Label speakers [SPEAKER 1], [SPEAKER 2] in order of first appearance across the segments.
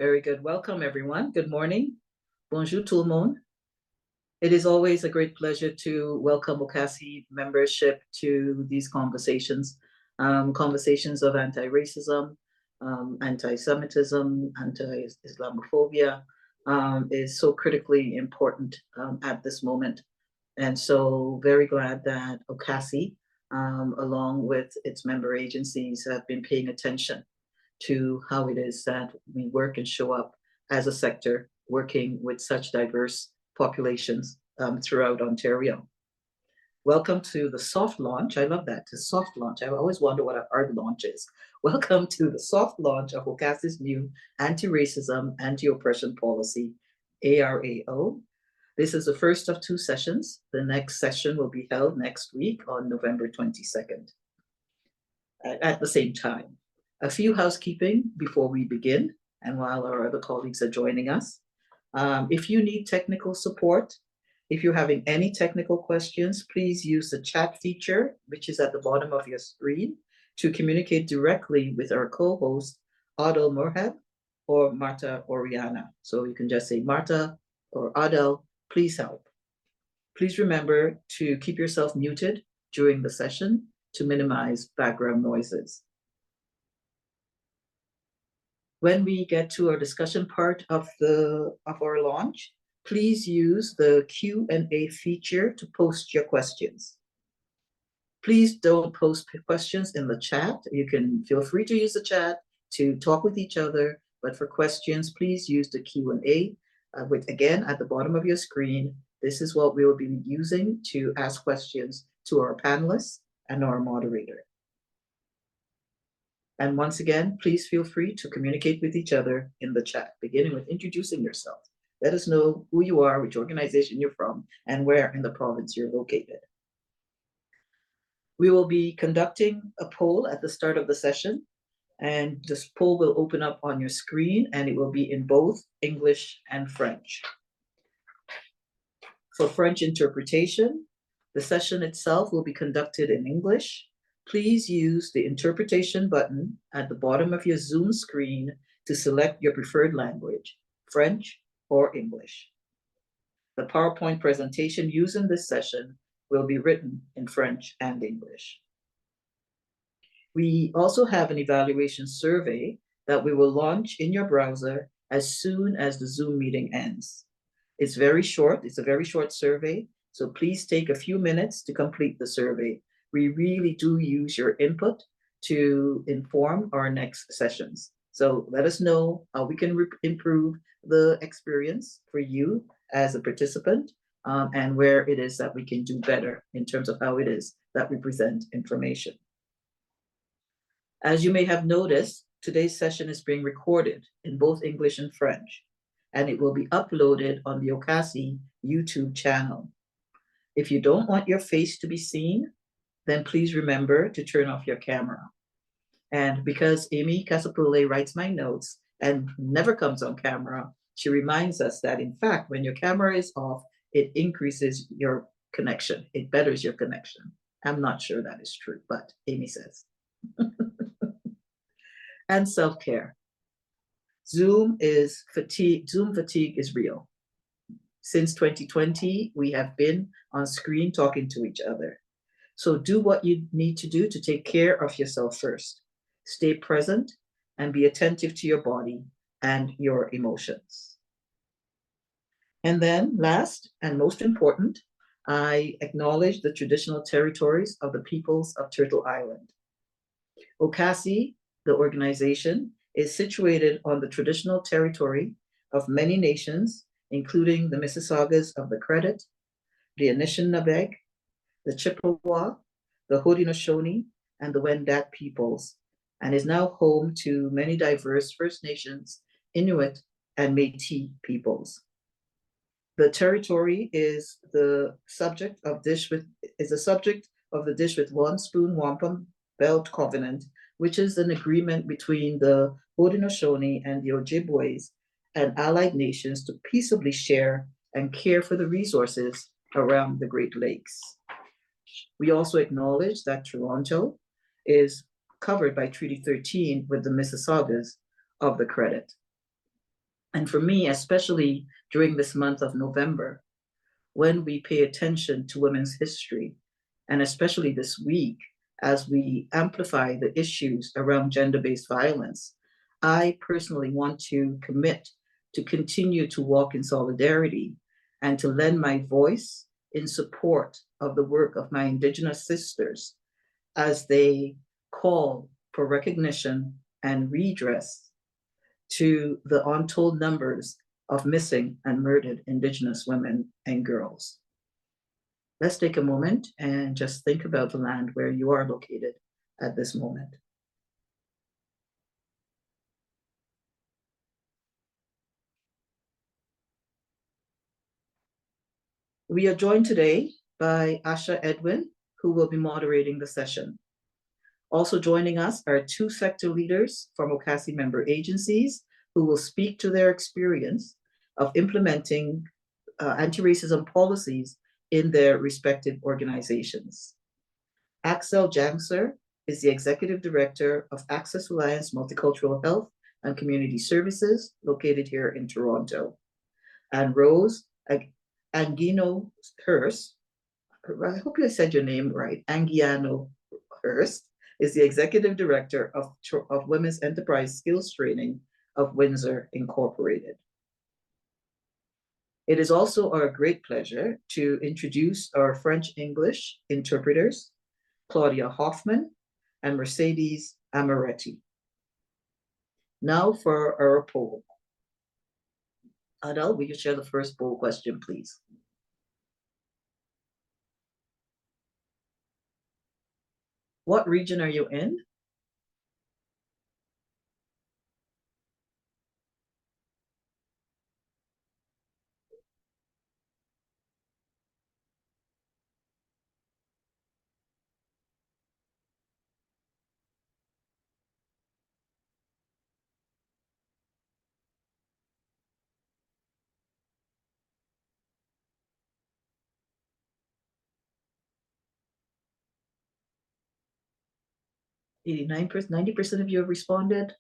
[SPEAKER 1] Very good. Welcome, everyone. Good morning. Bonjour tout le monde. It is always a great pleasure to welcome OCASI membership to these conversations, conversations of anti-racism, anti-Semitism, anti-Islamophobia is so critically important at this moment. And so very glad that OCASI, along with its member agencies, have been paying attention to how it is that we work and show up as a sector working with such diverse populations throughout Ontario. Welcome to the soft launch. I love that, the soft launch. I always wonder what a hard launch is. Welcome to the soft launch of OCASI's new anti-racism, anti-oppression policy, ARAO. This is the first of two sessions. The next session will be held next week on November 22nd at the same time. A few housekeeping before we begin, and while our other colleagues are joining us. If you need technical support, if you're having any technical questions, please use the chat feature, which is at the bottom of your screen, to communicate directly with our co-host, Adel Morheb or Marta Oriana. So you can just say, Marta or Adel, please help. Please remember to keep yourself muted during the session to minimize background noises. When we get to our discussion part of our launch, please use the Q&A feature to post your questions. Please don't post questions in the chat. You can feel free to use the chat to talk with each other, but for questions, please use the Q&A, which again, at the bottom of your screen. This is what we will be using to ask questions to our panelists and our moderator. And once again, please feel free to communicate with each other in the chat, beginning with introducing yourself. Let us know who you are, which organization you're from, and where in the province you're located. We will be conducting a poll at the start of the session, and this poll will open up on your screen, and it will be in both English and French. For French interpretation, the session itself will be conducted in English. Please use the interpretation button at the bottom of your Zoom screen to select your preferred language, French or English. The PowerPoint presentation used in this session will be written in French and English. We also have an evaluation survey that we will launch in your browser as soon as the Zoom meeting ends. It's very short, it's a very short survey, so please take a few minutes to complete the survey. We really do use your input to inform our next sessions. So let us know how we can improve the experience for you as a participant and where it is that we can do better in terms of how it is that we present information. As you may have noticed, today's session is being recorded in both English and French, and it will be uploaded on the OCASI YouTube channel. If you don't want your face to be seen, then please remember to turn off your camera. And because Amy Casapule writes my notes and never comes on camera, she reminds us that in fact, when your camera is off, it increases your connection. It betters your connection. I'm not sure that is true, but Amy says. And self-care. Zoom fatigue is real. Since 2020, we have been on screen talking to each other. So do what you need to do to take care of yourself first. Stay present and be attentive to your body and your emotions. And then last and most important, I acknowledge the traditional territories of the peoples of Turtle Island. OCASI, the organization, is situated on the traditional territory of many nations, including the Mississaugas of the Credit, the Anishinaabe, the Chippewa, the Haudenosaunee, and the Wendat peoples, and is now home to many diverse First Nations, Inuit, and Métis peoples. The territory is the subject of the Dish with One Spoon Wampum Belt Covenant, which is an agreement between the Haudenosaunee and the Ojibways and allied nations to peaceably share and care for the resources around the Great Lakes. We also acknowledge that Toronto is covered by Treaty 13 with the Mississaugas of the Credit. And for me, especially during this month of November, when we pay attention to women's history, and especially this week, as we amplify the issues around gender-based violence, I personally want to commit to continue to walk in solidarity and to lend my voice in support of the work of my Indigenous sisters as they call for recognition and redress to the untold numbers of missing and murdered Indigenous women and girls. Let's take a moment and just think about the land where you are located at this moment. We are joined today by Asha Edwin, who will be moderating the session. Also joining us are two sector leaders from OCASI member agencies who will speak to their experience of implementing anti-racism policies in their respective organizations. Axelle Janczur is the Executive Director of Access Alliance Multicultural Health and Community Services, located here in Toronto. And Rose Anguiano Hurst, I hope I said your name right, Anguiano Hurst, is the Executive Director of Women's Enterprise Skills Training of Windsor Incorporated. It is also our great pleasure to introduce our French-English interpreters, Claudia Hoffman and Mercedes Amaretti. Now for our poll. Adele, will you share the first poll question, please? What region are you in? Eighty-nine 90% of you have responded.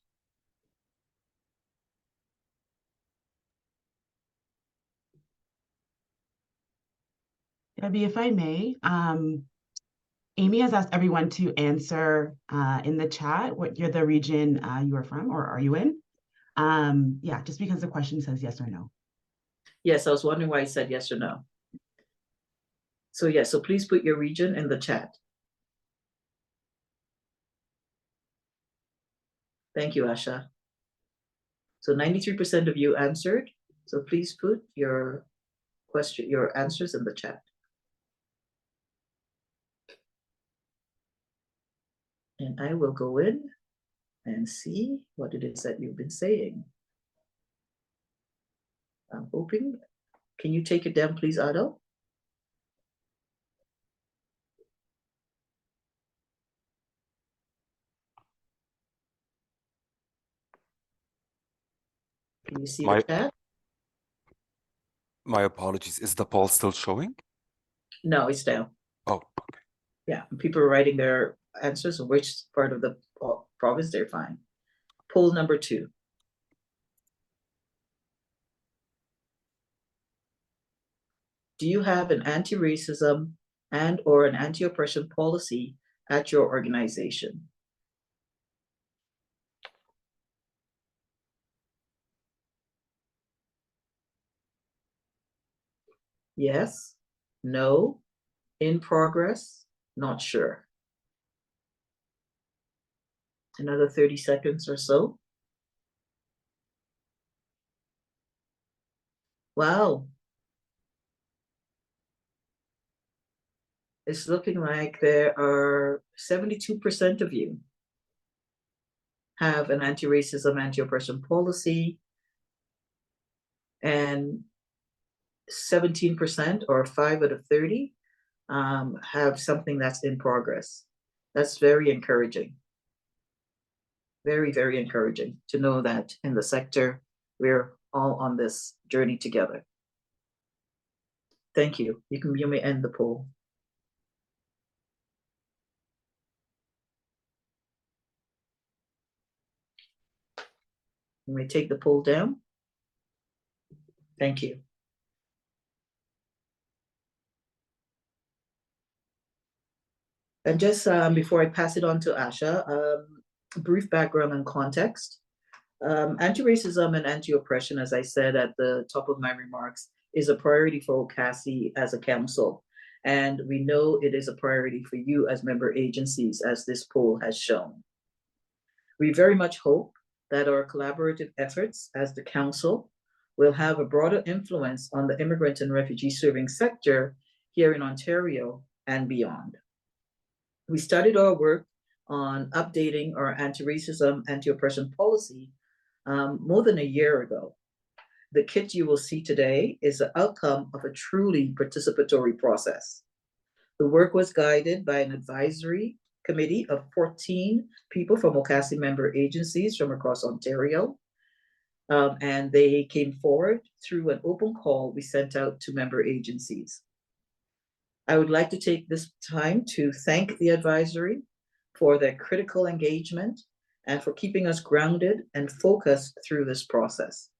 [SPEAKER 2] Debbie, if I may, Amy has asked everyone to answer in the chat what you're the region you are from or are you in? Yeah, just because the question says yes or no.
[SPEAKER 1] Yes, I was wondering why you said yes or no. So yes, so please put your region in the chat. Thank you, Asha. So 93% of you answered. So please put your question, your answers in the chat. And I will go in and see what it is that you've been saying. I'm hoping, can you take it down, please, Adel? Can you see the chat?
[SPEAKER 3] My apologies. Is the poll still showing?
[SPEAKER 1] No, it's down.
[SPEAKER 3] Oh, okay.
[SPEAKER 1] Yeah, people are writing their answers of which part of the province they're fine. Poll number 2. Do you have an anti-racism and or an anti-oppression policy at your organization? Yes, no, in progress, not sure. Another 30 seconds or so. Wow. It's looking like there are 72% of you have an anti-racism, anti-oppression policy, and 17% or 5 out of 30 have something that's in progress. That's very encouraging. Very, very encouraging to know that in the sector, we're all on this journey together. Thank you. You may end the poll. You may take the poll down. Thank you. And just before I pass it on to Asha, brief background and context. Anti-racism and anti-oppression, as I said at the top of my remarks, is a priority for OCASI as a council. And we know it is a priority for you as member agencies, as this poll has shown. We very much hope that our collaborative efforts as the council will have a broader influence on the immigrant and refugee serving sector here in Ontario and beyond. We started our work on updating our anti-racism, anti-oppression policy more than a year ago. The kit you will see today is the outcome of a truly participatory process. The work was guided by an advisory committee of 14 people from OCASI member agencies from across Ontario. And they came forward through an open call we sent out to member agencies. I would like to take this time to thank the advisory for their critical engagement and for keeping us grounded and focused through this process.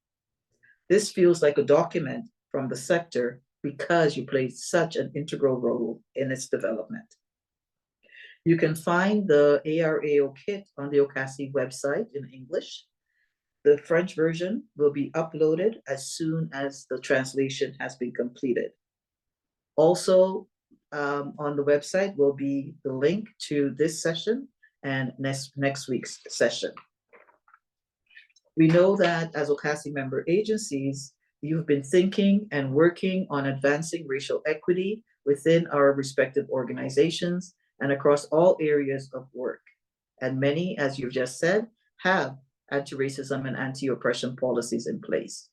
[SPEAKER 1] This feels like a document from the sector because you played such an integral role in its development. You can find the ARAO kit on the OCASI website in English. The French version will be uploaded as soon as the translation has been completed. Also, on the website will be the link to this session and next week's session. We know that as OCASI member agencies, you've been thinking and working on advancing racial equity within our respective organizations and across all areas of work. And many, as you've just said, have anti-racism and anti-oppression policies in place.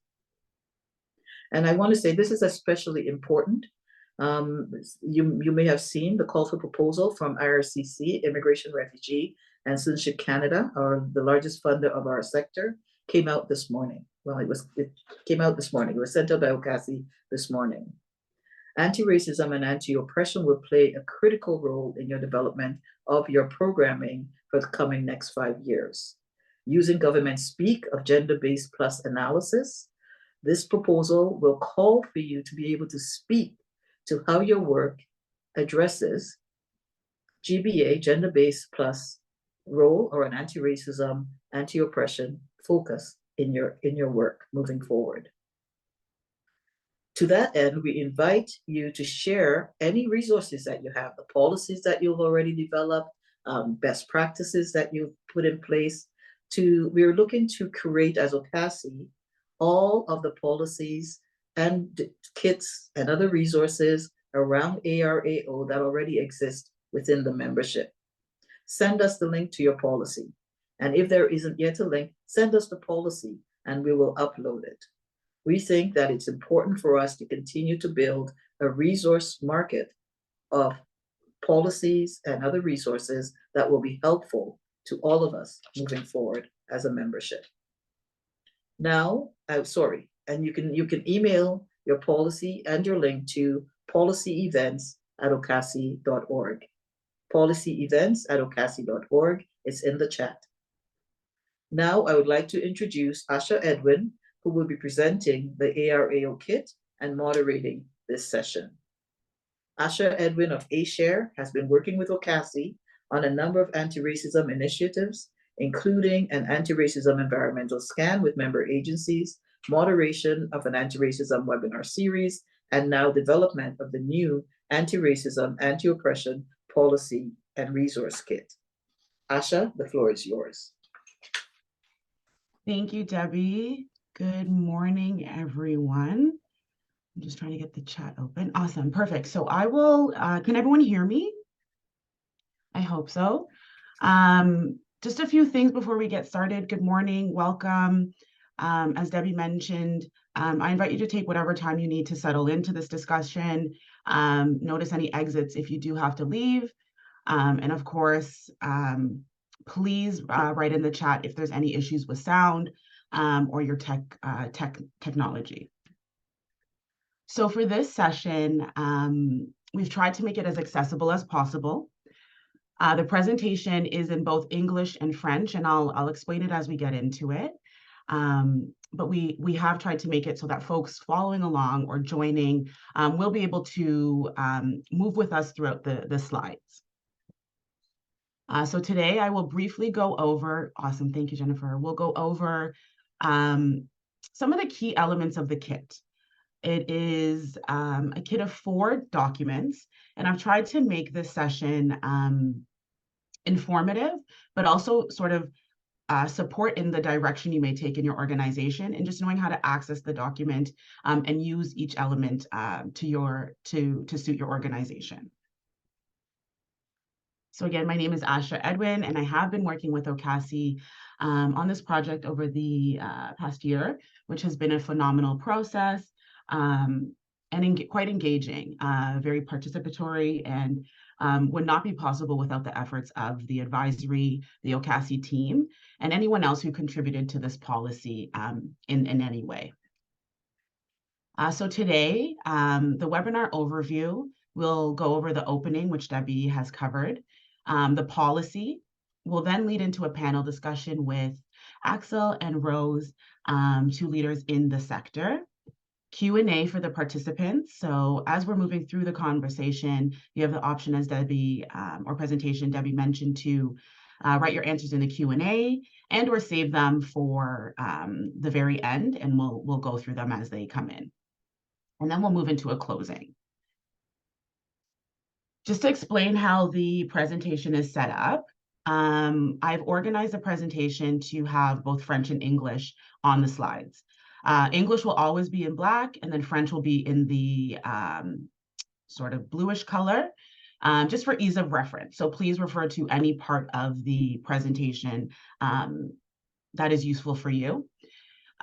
[SPEAKER 1] And I want to say this is especially important. You may have seen the call for proposal from IRCC, Immigration, Refugee, and Citizenship Canada, or the largest funder of our sector, came out this morning. Well, it came out this morning. It was sent out by OCASI this morning. Anti-racism and anti-oppression will play a critical role in your development of your programming for the coming next 5 years. Using government speak of gender-based plus analysis, this proposal will call for you to be able to speak to how your work addresses GBA, gender-based plus role, or an anti-racism, anti-oppression focus in your work moving forward. To that end, we invite you to share any resources that you have, the policies that you've already developed, best practices that you've put in place. We're looking to create as OCASI all of the policies and kits and other resources around ARAO that already exist within the membership. Send us the link to your policy. And if there isn't yet a link, send us the policy and we will upload it. We think that it's important for us to continue to build a resource market of policies and other resources that will be helpful to all of us moving forward as a membership. Now, and you can email your policy and your link to policyevents@ocasi.org. Policyevents@ocasi.org. It's in the chat. Now, I would like to introduce Asha Edwin, who will be presenting the ARAO kit and moderating this session. Asha Edwin of Ashare has been working with OCASI on a number of anti-racism initiatives, including an anti-racism environmental scan with member agencies, moderation of an anti-racism webinar series, and now development of the new anti-racism, anti-oppression policy and resource kit. Asha, the floor is yours.
[SPEAKER 2] Thank you, Debbie. Good morning, everyone. I'm just trying to get the chat open. Awesome, perfect. So I will, can everyone hear me? I hope so. Just a few things before we get started. Good morning, welcome. As Debbie mentioned, I invite you to take whatever time you need to settle into this discussion. Notice any exits if you do have to leave. And of course, please write in the chat if there's any issues with sound or your technology. So for this session, we've tried to make it as accessible as possible. The presentation is in both English and French, and I'll explain it as we get into it. But we have tried to make it so that folks following along or joining will be able to move with us throughout the slides. So today I will briefly go over, awesome, thank you, Jennifer. We'll go over some of the key elements of the kit. It is a kit of 4 documents, and I've tried to make this session informative, but also sort of support in the direction you may take in your organization, and just knowing how to access the document and use each element to suit your organization. So again, my name is Asha Edwin, and I have been working with OCASI on this project over the past year, which has been a phenomenal process and quite engaging, very participatory, and would not be possible without the efforts of the advisory, the OCASI team, and anyone else who contributed to this policy in any way. So today, the webinar overview will go over the opening, which Debbie has covered. The policy will then lead into a panel discussion with Axelle and Rose, 2 leaders in the sector. Q&A for the participants. So as we're moving through the conversation, you have the option, as Debbie or presentation Debbie mentioned, to write your answers in the Q&A and or save them for the very end, and we'll go through them as they come in. And then we'll move into a closing. Just to explain how the presentation is set up, I've organized the presentation to have both French and English on the slides. English will always be in black, and then French will be in the sort of bluish color, just for ease of reference. So please refer to any part of the presentation that is useful for you.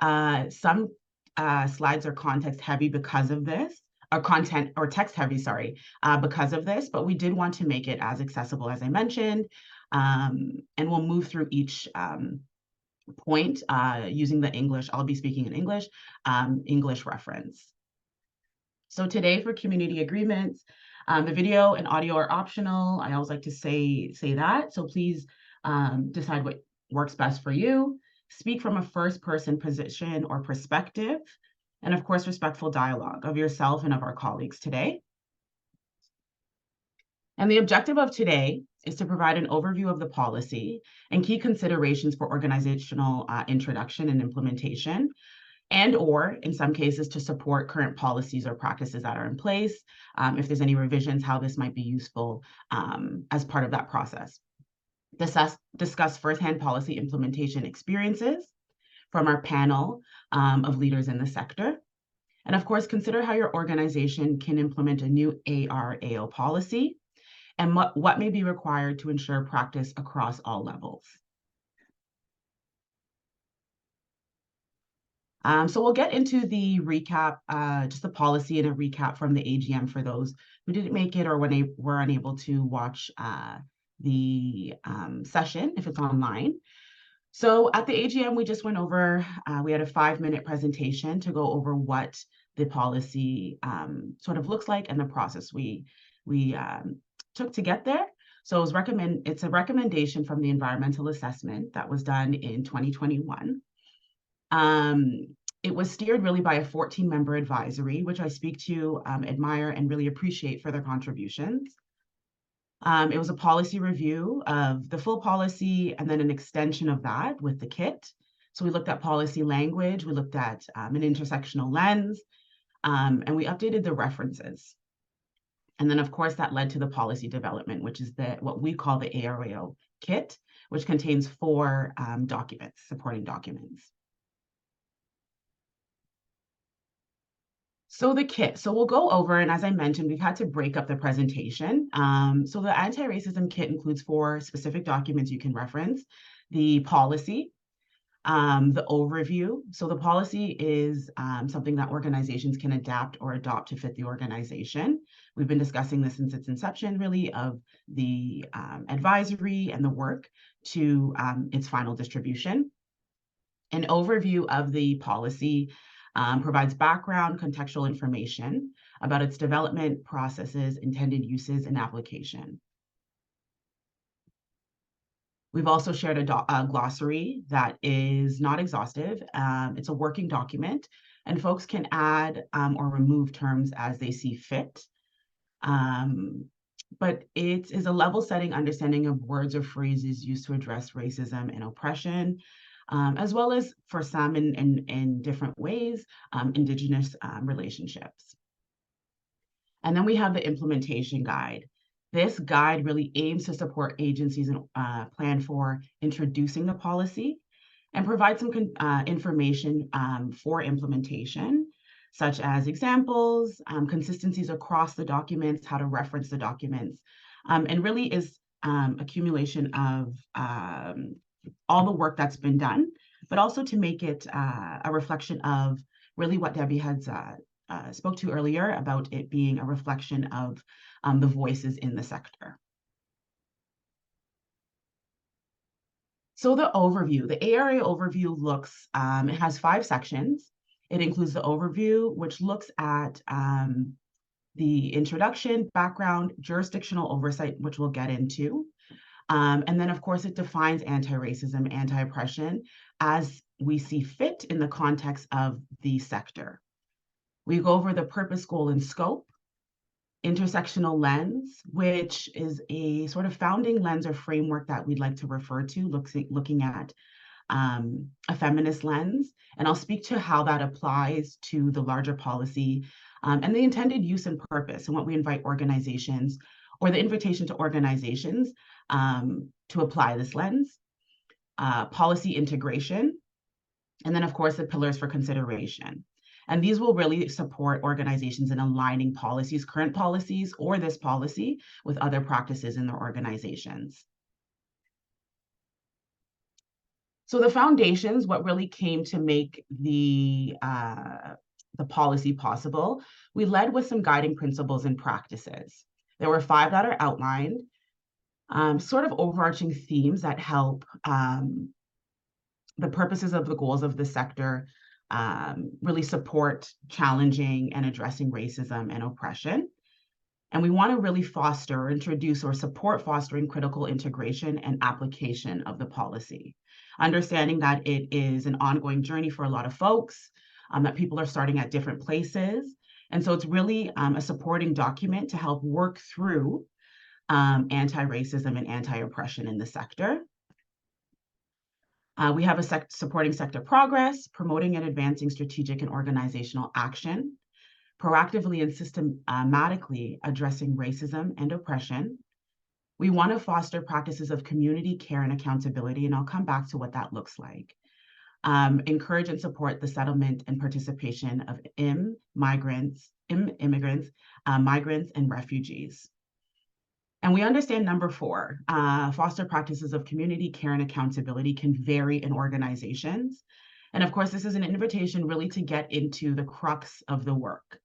[SPEAKER 2] Some slides are context heavy because of this, or content or text heavy, sorry, because of this, but we did want to make it as accessible as I mentioned, and we'll move through each point using the English. I'll be speaking in English, English reference. So today for community agreements, the video and audio are optional. I always like to say that. So please decide what works best for you. Speak from a first person position or perspective, and of course, respectful dialogue of yourself and of our colleagues today. And the objective of today is to provide an overview of the policy and key considerations for organizational introduction and implementation, and or in some cases to support current policies or practices that are in place. If there's any revisions, how this might be useful as part of that process. Discuss firsthand policy implementation experiences from our panel of leaders in the sector. And of course, consider how your organization can implement a new AR/AO policy and what may be required to ensure practice across all levels. So we'll get into the recap, just the policy and a recap from the AGM for those who didn't make it or were unable to watch the session if it's online. So at the AGM, we just went over, we had a 5-minute presentation to go over what the policy sort of looks like and the process we took to get there. So it's a recommendation from the environmental assessment that was done in 2021. It was steered really by a 14-member advisory, which I speak to, admire, and really appreciate for their contributions. It was a policy review of the full policy and then an extension of that with the kit. So we looked at policy language, we looked at an intersectional lens, and we updated the references. And then of course that led to the policy development, which is what we call the ARAO kit, which contains 4 documents, supporting documents. So the kit, so we'll go over, and as I mentioned, we've had to break up the presentation. So the anti-racism kit includes 4 specific documents you can reference: the policy, the overview. So the policy is something that organizations can adapt or adopt to fit the organization. We've been discussing this since its inception, really, of the advisory and the work to its final distribution. An overview of the policy provides background, contextual information about its development, processes, intended uses, and application. We've also shared a glossary that is not exhaustive. It's a working document, and folks can add or remove terms as they see fit. But it is a level-setting understanding of words or phrases used to address racism and oppression, as well as, for some in different ways, Indigenous relationships. And then we have the implementation guide. This guide really aims to support agencies and plan for introducing the policy and provide some information for implementation, such as examples, consistencies across the documents, how to reference the documents, and really is accumulation of all the work that's been done, but also to make it a reflection of really what Debbie had spoke to earlier about it being a reflection of the voices in the sector. So the overview, the ARA overview looks, it has 5 sections. It includes the overview, which looks at the introduction, background, jurisdictional oversight, which we'll get into. And then, of course, it defines anti-racism, anti-oppression as we see fit in the context of the sector. We go over the purpose, goal, and scope, intersectional lens, which is a sort of founding lens or framework that we'd like to refer to, looking at a feminist lens. And I'll speak to how that applies to the larger policy and the intended use and purpose, and what we invite organizations, or the invitation to organizations to apply this lens, policy integration, and then, of course, the pillars for consideration. And these will really support organizations in aligning policies, current policies, or this policy with other practices in their organizations. So the foundations, what really came to make the policy possible, we led with some guiding principles and practices. There were 5 that are outlined, sort of overarching themes that help the purposes of the goals of the sector really support challenging and addressing racism and oppression. And we want to really foster, introduce, or support fostering critical integration and application of the policy, understanding that it is an ongoing journey for a lot of folks, that people are starting at different places. And so it's really a supporting document to help work through anti-racism and anti-oppression in the sector. We have a supporting sector progress, promoting and advancing strategic and organizational action, proactively and systematically addressing racism and oppression. We want to foster practices of community care and accountability, and I'll come back to what that looks like. Encourage and support the settlement and participation of immigrants, migrants, and refugees. And we understand number 4, foster practices of community care and accountability can vary in organizations. And of course, this is an invitation really to get into the crux of the work.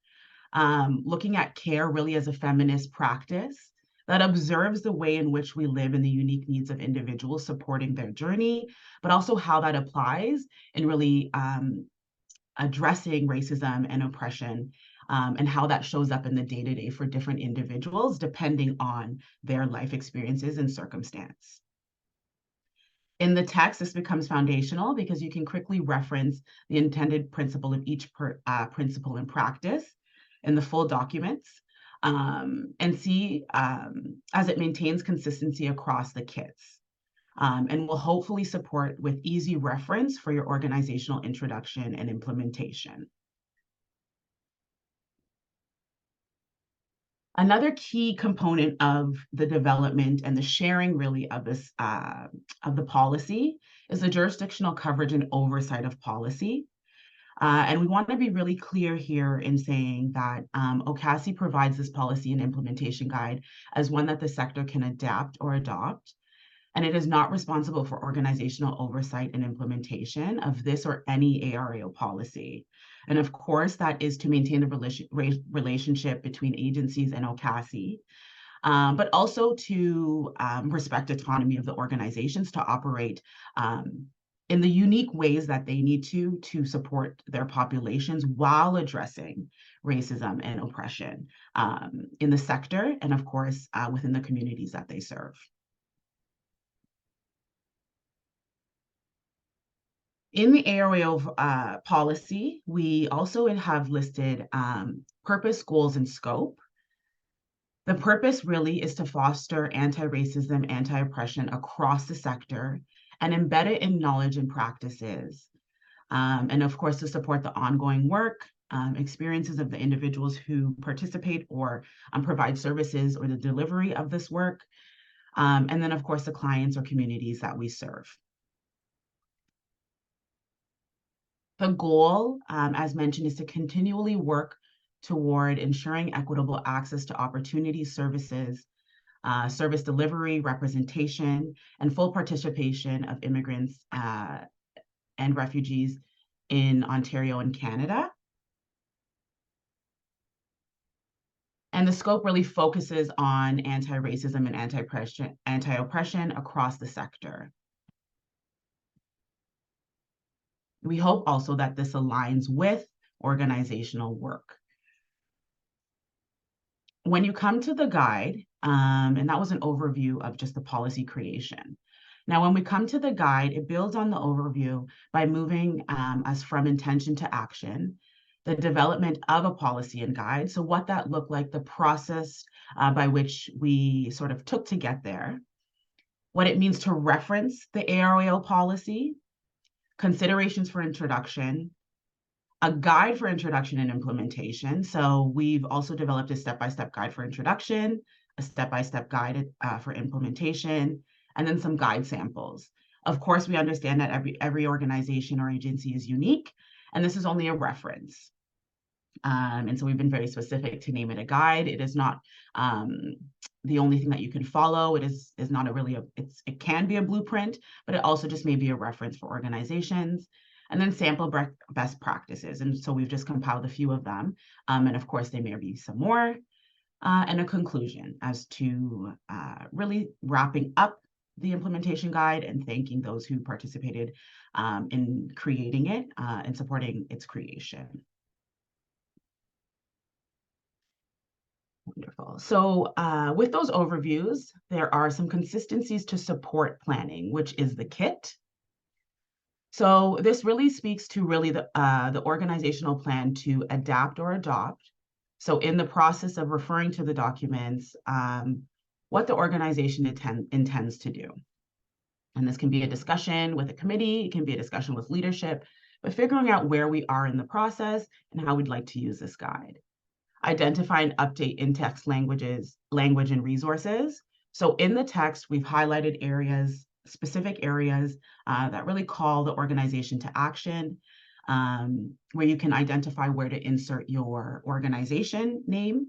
[SPEAKER 2] Looking at care really as a feminist practice that observes the way in which we live and the unique needs of individuals, supporting their journey, but also how that applies in really addressing racism and oppression, and how that shows up in the day-to-day for different individuals, depending on their life experiences and circumstance. In the text, this becomes foundational because you can quickly reference the intended principle of each principle and practice in the full documents, and see as it maintains consistency across the kits, and will hopefully support with easy reference for your organizational introduction and implementation. Another key component of the development and the sharing really of this of the policy is the jurisdictional coverage and oversight of policy. And we want to be really clear here in saying that OCASI provides this policy and implementation guide as one that the sector can adapt or adopt. And it is not responsible for organizational oversight and implementation of this or any ARAO policy. And of course, that is to maintain the relationship between agencies and OCASI, but also to respect autonomy of the organizations to operate in the unique ways that they need to support their populations while addressing racism and oppression in the sector and, of course, within the communities that they serve. In the ARAO policy, we also have listed purpose, goals, and scope. The purpose really is to foster anti-racism, anti-oppression across the sector and embed it in knowledge and practices. And of course, to support the ongoing work, experiences of the individuals who participate or provide services or the delivery of this work. And then of course, the clients or communities that we serve. The goal, as mentioned, is to continually work toward ensuring equitable access to opportunities, services, service delivery, representation, and full participation of immigrants and refugees in Ontario and Canada. And the scope really focuses on anti-racism and anti-oppression across the sector. We hope also that this aligns with organizational work. When you come to the guide, and that was an overview of just the policy creation. Now, when we come to the guide, it builds on the overview by moving us from intention to action, the development of a policy and guide. So what that looked like, the process by which we sort of took to get there, what it means to reference the ARAO policy, considerations for introduction, a guide for introduction and implementation. So we've also developed a step-by-step guide for introduction, a step-by-step guide for implementation, and then some guide samples. Of course, we understand that every organization or agency is unique, and this is only a reference. And so we've been very specific to name it a guide. It is not the only thing that you can follow. It is not it can be a blueprint, but it also just may be a reference for organizations. And then sample best practices. And so we've just compiled a few of them. And of course, there may be some more. And a conclusion as to really wrapping up the implementation guide and thanking those who participated in creating it and supporting its creation. Wonderful. So with those overviews, there are some consistencies to support planning, which is the kit. So this really speaks to the organizational plan to adapt or adopt. So in the process of referring to the documents, what the organization intends to do. And this can be a discussion with a committee, it can be a discussion with leadership, but figuring out where we are in the process and how we'd like to use this guide. Identify and update in-text language and resources. So in the text, we've highlighted specific areas that really call the organization to action, where you can identify where to insert your organization name,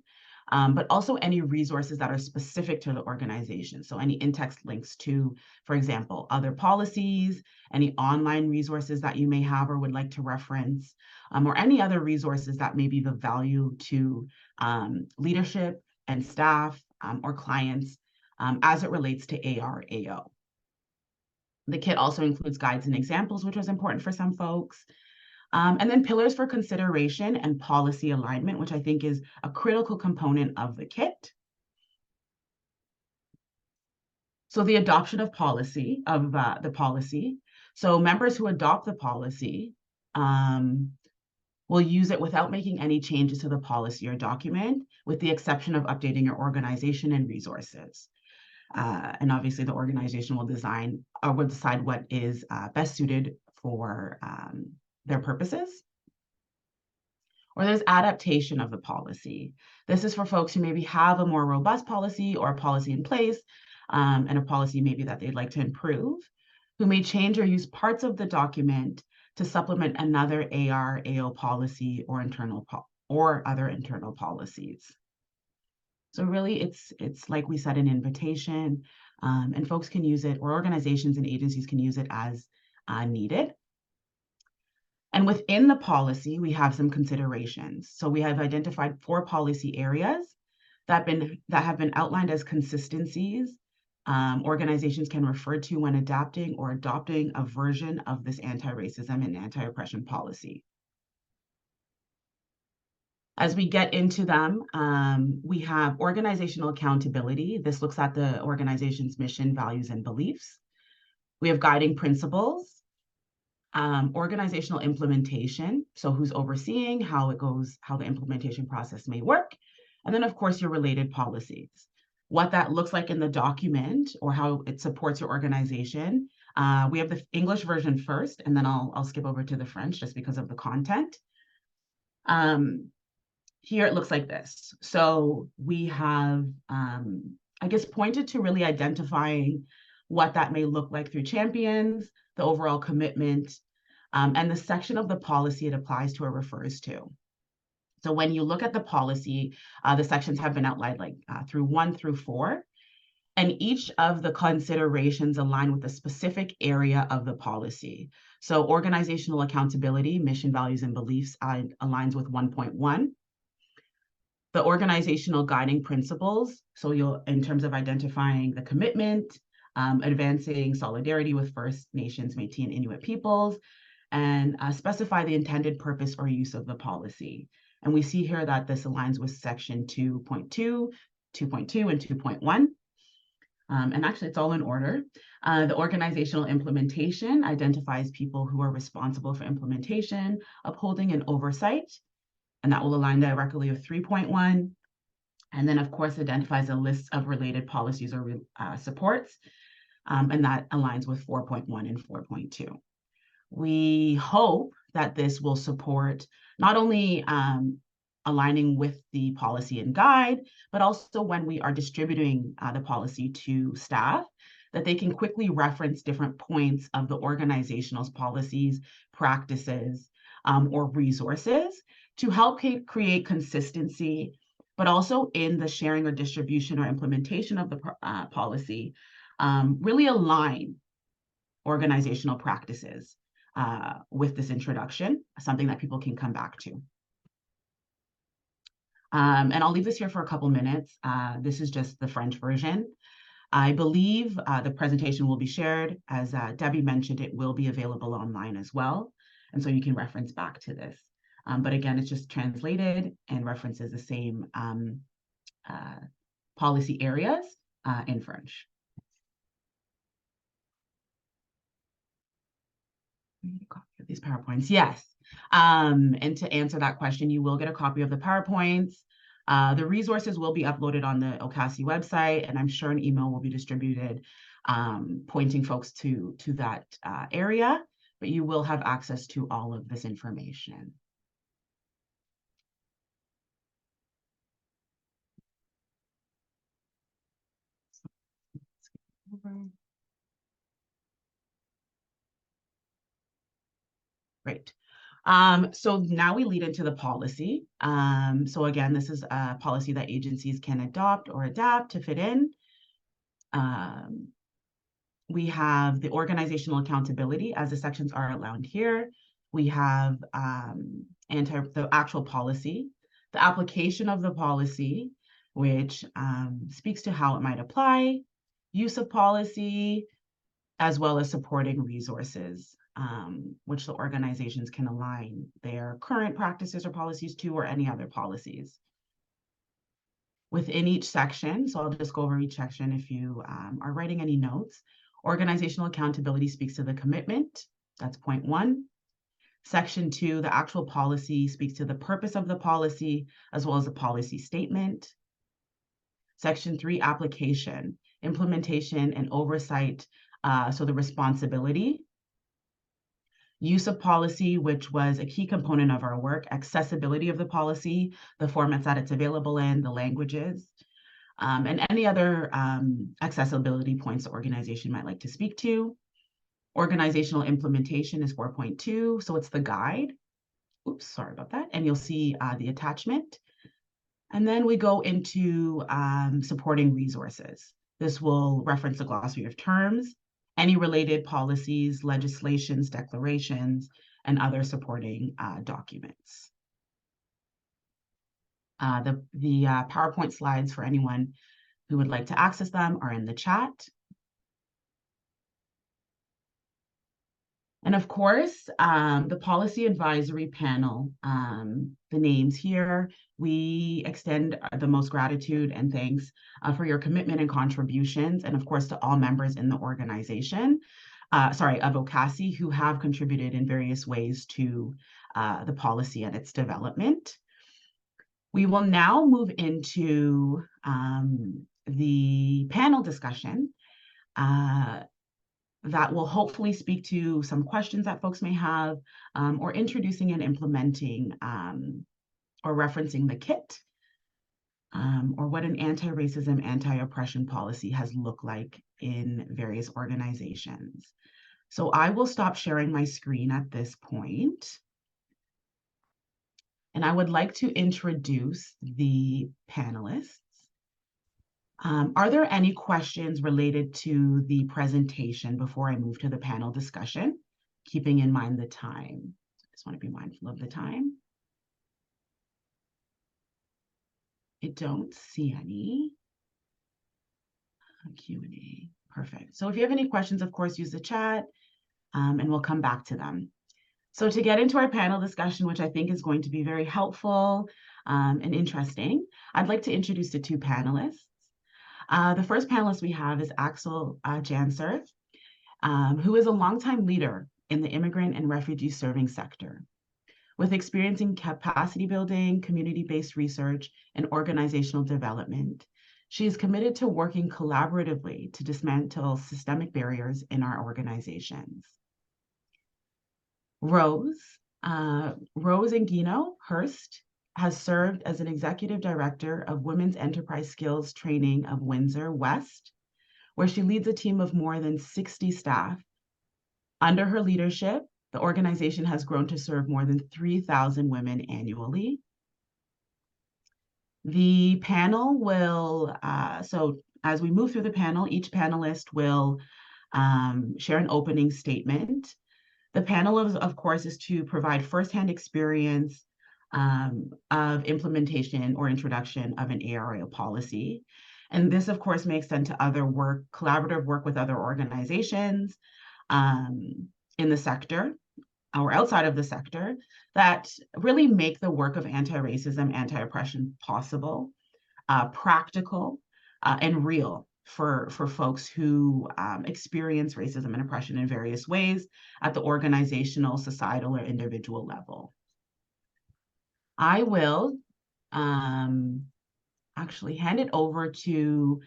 [SPEAKER 2] but also any resources that are specific to the organization. So any in-text links to, for example, other policies, any online resources that you may have or would like to reference, or any other resources that may be of value to leadership and staff or clients as it relates to ARAO. The kit also includes guides and examples, which was important for some folks. And then pillars for consideration and policy alignment, which I think is a critical component of the kit. So the adoption of the policy. So members who adopt the policy will use it without making any changes to the policy or document, with the exception of updating your organization and resources. And obviously the organization will decide what is best suited for their purposes. Or there's adaptation of the policy. This is for folks who maybe have a more robust policy or a policy in place, and a policy maybe that they'd like to improve, who may change or use parts of the document to supplement another ARAO policy or other internal policies. So really, it's like we said, an invitation, and folks can use it, or organizations and agencies can use it as needed. And within the policy, we have some considerations. So we have identified 4 policy areas that have been outlined as consistencies organizations can refer to when adapting or adopting a version of this anti-racism and anti-oppression policy. As we get into them, we have organizational accountability. This looks at the organization's mission, values, and beliefs. We have guiding principles. organizational implementation, so who's overseeing, how it goes, how the implementation process may work, and then of course your related policies. What that looks like in the document or how it supports your organization. We have the English version first, and then I'll skip over to the French just because of the content. Here it looks like this. So we have, I guess, pointed to really identifying what that may look like through champions, the overall commitment, and the section of the policy it applies to or refers to. So when you look at the policy, the sections have been outlined like through 1 through 4, and each of the considerations align with a specific area of the policy. So organizational accountability, mission, values, and beliefs aligns with 1.1. The organizational guiding principles, so you'll, in terms of identifying the commitment, advancing solidarity with First Nations, Métis, and Inuit peoples, and specify the intended purpose or use of the policy. And we see here that this aligns with section 2.2, 2.2, and 2.1. And actually, it's all in order. The organizational implementation identifies people who are responsible for implementation, upholding, and oversight. And that will align directly with 3.1. And then, of course, identifies a list of related policies or supports. And that aligns with 4.1 and 4.2. We hope that this will support not only aligning with the policy and guide, but also when we are distributing the policy to staff, that they can quickly reference different points of the organization's policies, practices, or resources to help create consistency, but also in the sharing or distribution or implementation of the policy, really align organizational practices with this introduction, something that people can come back to. And I'll leave this here for a couple minutes. This is just the French version. I believe the presentation will be shared. As Debbie mentioned, it will be available online as well. And so you can reference back to this. But again, it's just translated and references the same policy areas in French. I need a copy of these PowerPoints. Yes. And to answer that question, you will get a copy of the PowerPoints. The resources will be uploaded on the OCASI website, and I'm sure an email will be distributed pointing folks to that area, but you will have access to all of this information. Great. So now we lead into the policy. So again, this is a policy that agencies can adopt or adapt to fit in. We have the organizational accountability as the sections are outlined here. We have the actual policy, the application of the policy, which speaks to how it might apply, use of policy, as well as supporting resources, which the organizations can align their current practices or policies to, or any other policies. Within each section, so I'll just go over each section if you are writing any notes. Organizational accountability speaks to the commitment, that's point 1. Section 2, the actual policy speaks to the purpose of the policy, as well as the policy statement. Section 3, application, implementation and oversight, so the responsibility. Use of policy, which was a key component of our work, accessibility of the policy, the formats that it's available in, the languages, and any other accessibility points the organization might like to speak to. Organizational implementation is 4.2, so it's the guide. Oops, sorry about that. And you'll see the attachment. And then we go into supporting resources. This will reference the glossary of terms, any related policies, legislations, declarations, and other supporting documents. The PowerPoint slides for anyone who would like to access them are in the chat. And of course, the Policy Advisory Panel, the names here, we extend the most gratitude and thanks for your commitment and contributions, and of course to all members in the organization. of OCASI, who have contributed in various ways to the policy and its development. We will now move into the panel discussion that will hopefully speak to some questions that folks may have, or introducing and implementing or referencing the kit, or what an anti-racism, anti-oppression policy has looked like in various organizations. So I will stop sharing my screen at this point. And I would like to introduce the panelists. Are there any questions related to the presentation before I move to the panel discussion, keeping in mind the time? I just want to be mindful of the time. I don't see any. Q&A, perfect. So if you have any questions, of course, use the chat and we'll come back to them. So to get into our panel discussion, which I think is going to be very helpful and interesting, I'd like to introduce the two panelists. The first panelist we have is Axelle Janczur, who is a longtime leader in the immigrant and refugee serving sector. With experience in capacity building, community-based research, and organizational development, she is committed to working collaboratively to dismantle systemic barriers in our organizations. Rose Anguiano Hurst has served as an executive director of Women's Enterprise Skills Training of Windsor West, where she leads a team of more than 60 staff. Under her leadership, the organization has grown to serve more than 3,000 women annually. The panel will, so as we move through the panel, each panelist will share an opening statement. The panel, of course, is to provide firsthand experience of implementation or introduction of an ARO policy. And this, of course, may extend to other work, collaborative work with other organizations in the sector or outside of the sector that really make the work of anti-racism, anti-oppression possible, practical, and real for folks who experience racism and oppression in various ways at the organizational, societal, or individual level. I will actually hand it over to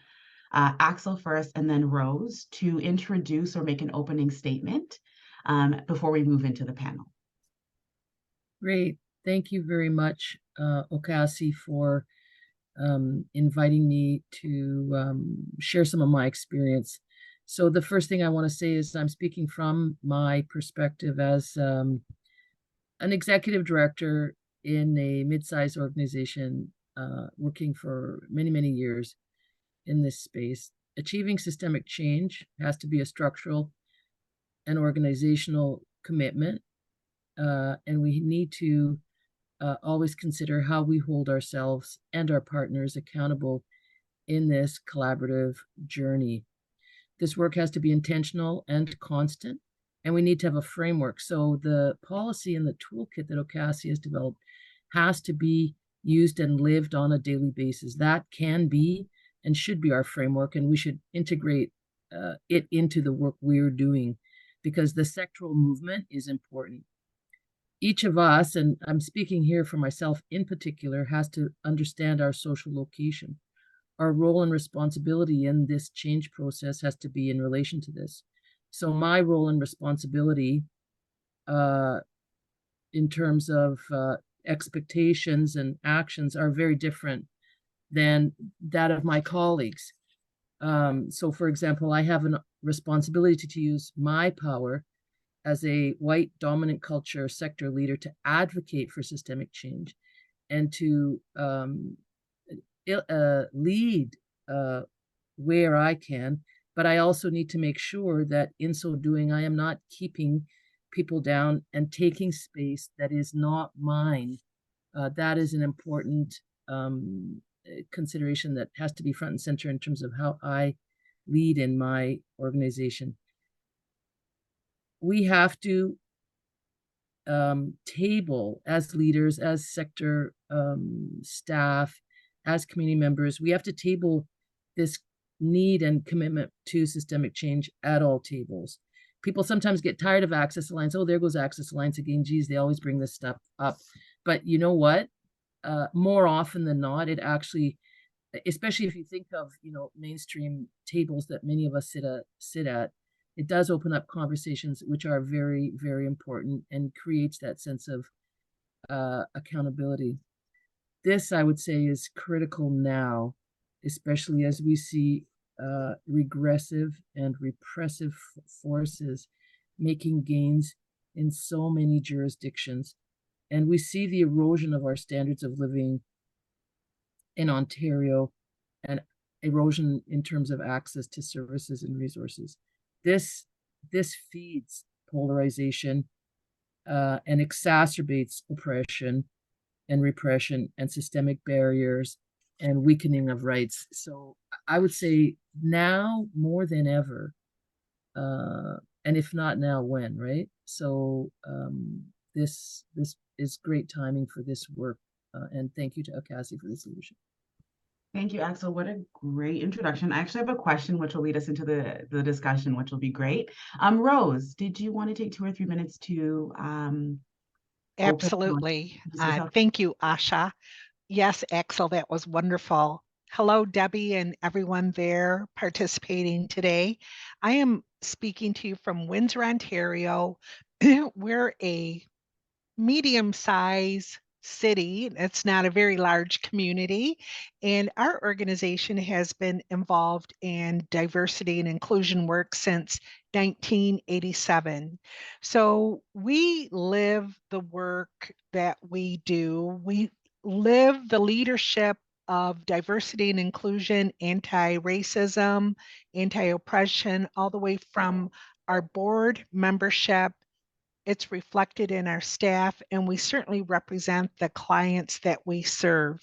[SPEAKER 2] Axelle first and then Rose to introduce or make an opening statement before we move into the panel.
[SPEAKER 4] Great. Thank you very much, OCASI, for inviting me to share some of my experience. So the first thing I want to say is I'm speaking from my perspective as an executive director in a mid-sized organization working for many, many years in this space. Achieving systemic change has to be a structural and organizational commitment, and we need to always consider how we hold ourselves and our partners accountable in this collaborative journey. This work has to be intentional and constant, and we need to have a framework. So the policy and the toolkit that OCASI has developed has to be used and lived on a daily basis. That can be and should be our framework, and we should integrate it into the work we're doing, because the sectoral movement is important. Each of us, and I'm speaking here for myself in particular, has to understand our social location. Our role and responsibility in this change process has to be in relation to this. So my role and responsibility in terms of expectations and actions are very different than that of my colleagues. So for example, I have a responsibility to use my power as a white dominant culture sector leader to advocate for systemic change and to lead where I can, but I also need to make sure that in so doing, I am not keeping people down and taking space that is not mine. That is an important consideration that has to be front and center in terms of how I lead in my organization. We have to table as leaders, as sector staff, as community members, we have to table this need and commitment to systemic change at all tables. people sometimes get tired of Access Alliance. Oh, there goes Access Alliance again. Geez, they always bring this stuff up. But you know what? More often than not, it actually, especially if you think of, mainstream tables that many of us sit at, it does open up conversations which are very, very important and creates that sense of accountability. This, I would say, is critical now, especially as we see regressive and repressive forces making gains in so many jurisdictions. And we see the erosion of our standards of living in Ontario and erosion in terms of access to services and resources. This feeds polarization and exacerbates oppression and repression and systemic barriers and weakening of rights. So I would say now more than ever, and if not now, when, right? So this is great timing for this work. And thank you to OCASI for this leadership.
[SPEAKER 2] Thank you, Axelle. What a great introduction. I actually have a question which will lead us into the discussion, which will be great. Rose, did you want to take 2 or 3 minutes to
[SPEAKER 5] Absolutely.
[SPEAKER 2] yourself?
[SPEAKER 5] Thank you, Asha. Yes, Axelle, that was wonderful. Hello, Debbie and everyone there participating today. I am speaking to you from Windsor, Ontario. We're a medium-sized city. It's not a very large community. And our organization has been involved in diversity and inclusion work since 1987. So we live the work that we do. We live the leadership of diversity and inclusion, anti-racism, anti-oppression, all the way from our board membership. It's reflected in our staff, and we certainly represent the clients that we serve.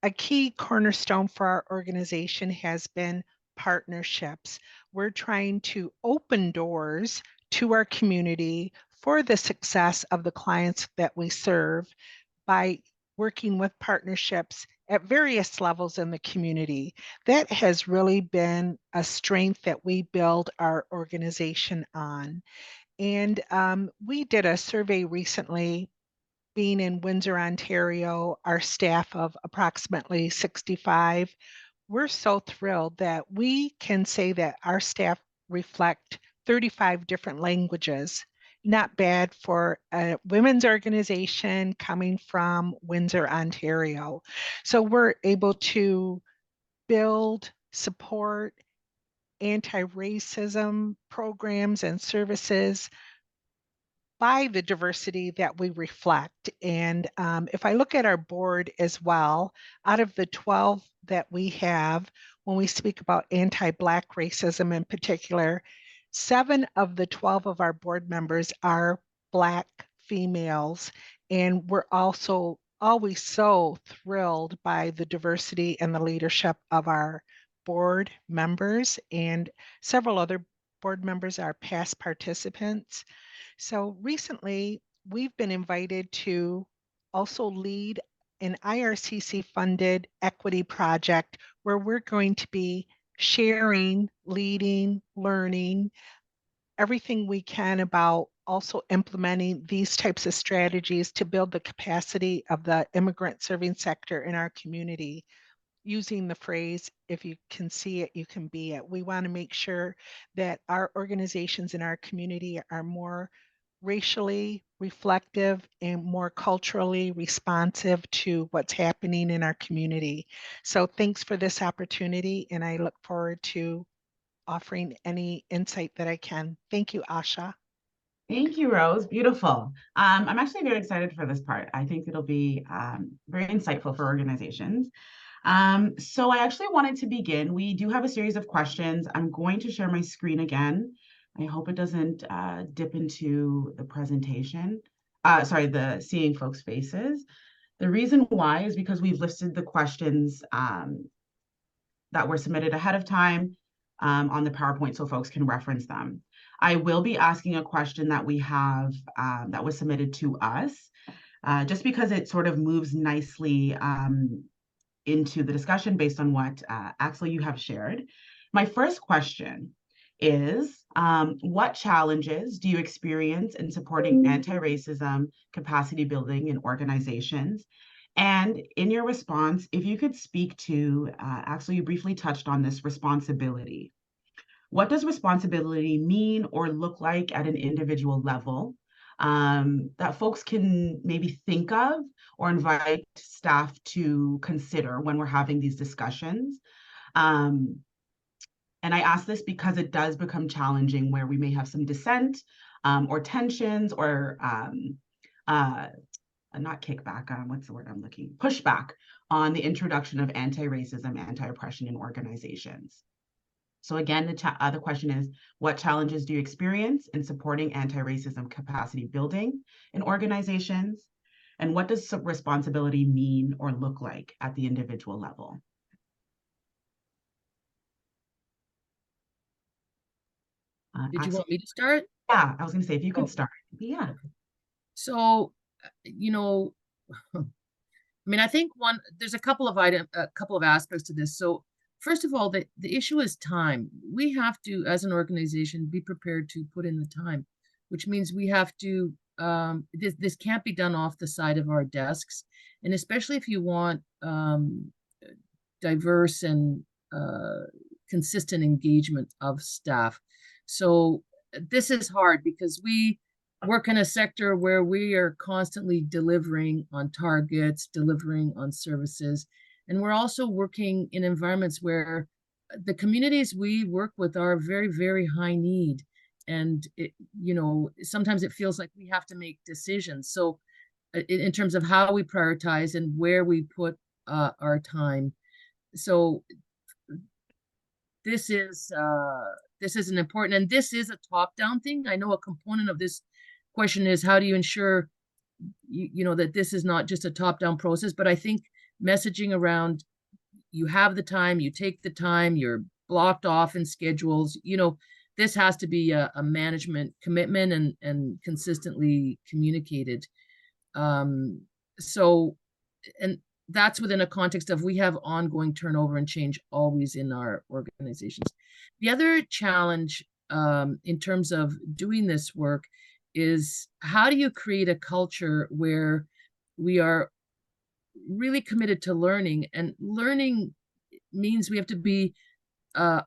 [SPEAKER 5] A key cornerstone for our organization has been partnerships. We're trying to open doors to our community for the success of the clients that we serve by working with partnerships at various levels in the community. That has really been a strength that we build our organization on. And we did a survey recently, being in Windsor, Ontario, our staff of approximately 65. We're so thrilled that we can say that our staff reflect 35 different languages. Not bad for a women's organization coming from Windsor, Ontario. So we're able to build, support anti-racism programs and services by the diversity that we reflect. And if I look at our board as well, out of the 12 that we have, when we speak about anti-Black racism in particular, 7 of the 12 of our board members are Black females. And we're also always so thrilled by the diversity and the leadership of our board members, and several other board members are past participants. So recently, we've been invited to also lead an IRCC-funded equity project where we're going to be sharing, leading, learning everything we can about also implementing these types of strategies to build the capacity of the immigrant serving sector in our community. Using the phrase, if you can see it, you can be it. We want to make sure that our organizations in our community are more racially reflective and more culturally responsive to what's happening in our community. So thanks for this opportunity, and I look forward to offering any insight that I can. Thank you, Asha.
[SPEAKER 2] Thank you, Rose. Beautiful. I'm actually very excited for this part. I think it'll be very insightful for organizations. So I actually wanted to begin. We do have a series of questions. I'm going to share my screen again. I hope it doesn't dip into the presentation. The seeing folks' faces. The reason why is because we've listed the questions that were submitted ahead of time on the PowerPoint so folks can reference them. I will be asking a question that we have that was submitted to us, just because it sort of moves nicely into the discussion based on what Axelle you have shared. My first question is, What challenges do you experience in supporting anti-racism capacity building in organizations? And in your response, if you could speak to, Axelle, you briefly touched on this responsibility. What does responsibility mean or look like at an individual level that folks can maybe think of or invite staff to consider when we're having these discussions? And I ask this because it does become challenging where we may have some dissent or tensions or not kickback, what's the word I'm looking, pushback on the introduction of anti-racism, anti-oppression in organizations. So again, the question is, what challenges do you experience in supporting anti-racism capacity building in organizations? And what does responsibility mean or look like at the individual level?
[SPEAKER 4] Did you
[SPEAKER 2] Axelle?
[SPEAKER 4] want me to start?
[SPEAKER 2] Yeah, I was going to say, if you could
[SPEAKER 4] Oh.
[SPEAKER 2] start. Yeah.
[SPEAKER 4] So, you know, I mean, I think there's a couple of aspects to this. So first of all, the issue is time. We have to, as an organization, be prepared to put in the time, which means we have to, this can't be done off the side of our desks. And especially if you want diverse and consistent engagement of staff. So this is hard because we work in a sector where we are constantly delivering on targets, delivering on services. And we're also working in environments where the communities we work with are very, very high need. And, sometimes it feels like we have to make decisions. So in terms of how we prioritize and where we put our time. So this is an important, and this is a top-down thing. I know a component of this question is how do you ensure that this is not just a top-down process, but I think messaging around you have the time, you take the time, you're blocked off in schedules, this has to be a management commitment and consistently communicated. So, and that's within a context of we have ongoing turnover and change always in our organizations. The other challenge in terms of doing this work is how do you create a culture where we are really committed to learning, and learning means we have to be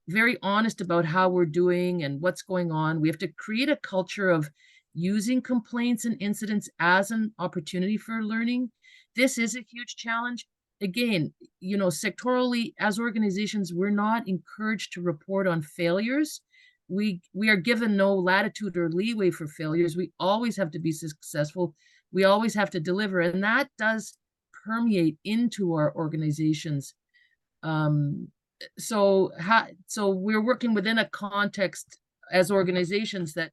[SPEAKER 4] very honest about how we're doing and what's going on. We have to create a culture of using complaints and incidents as an opportunity for learning. This is a huge challenge. Again, sectorally, as organizations, we're not encouraged to report on failures. We are given no latitude or leeway for failures. We always have to be successful. We always have to deliver, and that does permeate into our organizations. So we're working within a context as organizations that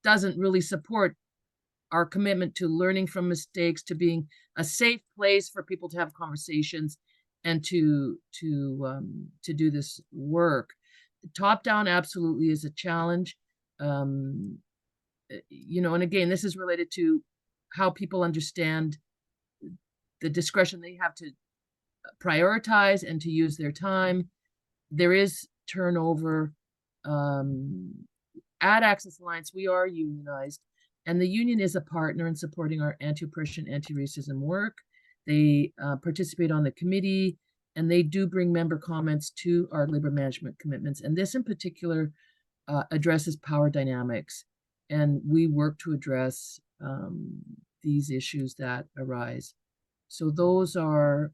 [SPEAKER 4] doesn't really support our commitment to learning from mistakes, to being a safe place for people to have conversations and to do this work. Top down absolutely is a challenge. And again, this is related to how people understand the discretion they have to prioritize and to use their time. There is turnover. At Access Alliance, we are unionized, and the union is a partner in supporting our anti-oppression, anti-racism work. They participate on the committee, and they do bring member comments to our labor management commitments. And this in particular addresses power dynamics, and we work to address these issues that arise. So those are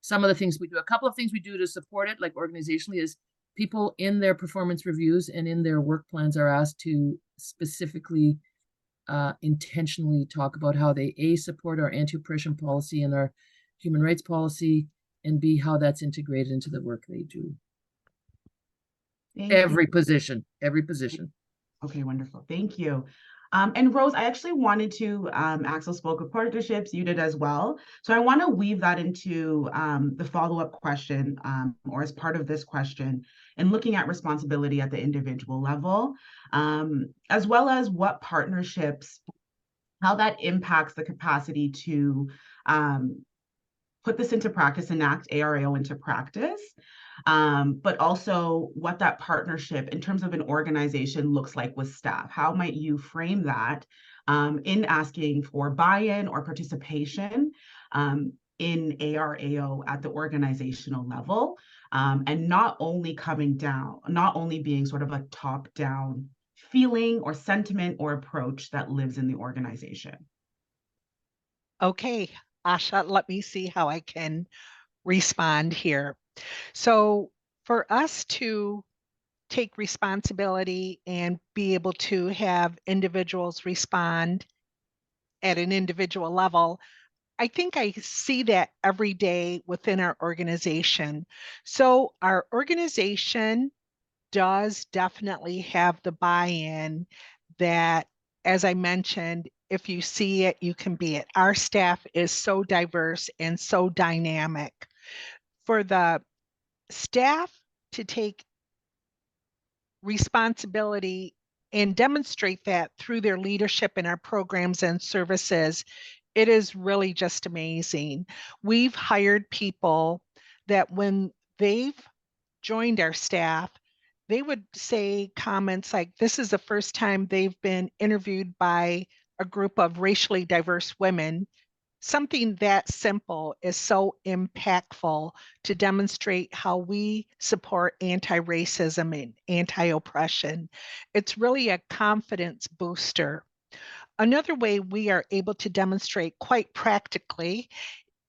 [SPEAKER 4] some of the things we do. A couple of things we do to support it, like organizationally, is people in their performance reviews and in their work plans are asked to specifically intentionally talk about how they A, support our anti-oppression policy and our human rights policy, and B, how that's integrated into the work they do. Every position.
[SPEAKER 2] Okay, wonderful. Thank you. And Rose, I actually wanted to, Axelle spoke of partnerships, you did as well. So I want to weave that into the follow-up question, or as part of this question, and looking at responsibility at the individual level, as well as what partnerships, how that impacts the capacity to put this into practice, enact ARAO into practice. but also what that partnership in terms of an organization looks like with staff. How might you frame that in asking for buy-in or participation in ARAO at the organizational level, and not only being sort of a top-down feeling or sentiment or approach that lives in the organization.
[SPEAKER 5] Okay, Asha, let me see how I can respond here. So for us to take responsibility and be able to have individuals respond at an individual level, I think I see that every day within our organization. So our organization does definitely have the buy-in that, as I mentioned, if you see it, you can be it. Our staff is so diverse and so dynamic. For the staff to take responsibility and demonstrate that through their leadership in our programs and services, it is really just amazing. We've hired people that when they've joined our staff, they would say comments like, this is the first time they've been interviewed by a group of racially diverse women. Something that simple is so impactful to demonstrate how we support anti-racism and anti-oppression. It's really a confidence booster. Another way we are able to demonstrate quite practically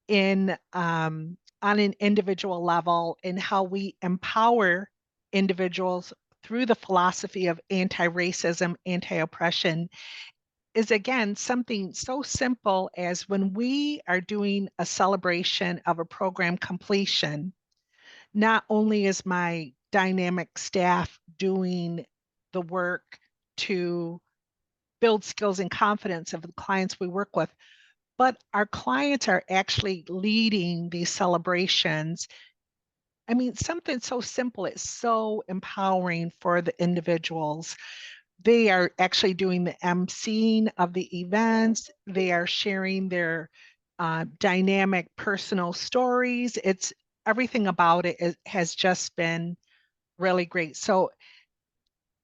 [SPEAKER 5] on an individual level in how we empower individuals through the philosophy of anti-racism, anti-oppression is, again, something so simple as when we are doing a celebration of a program completion, not only is my dynamic staff doing the work to build skills and confidence of the clients we work with, but our clients are actually leading these celebrations. I mean, something so simple, it's so empowering for the individuals. They are actually doing the emceeing of the events. They are sharing their dynamic personal stories. It's everything about it has just been really great. So,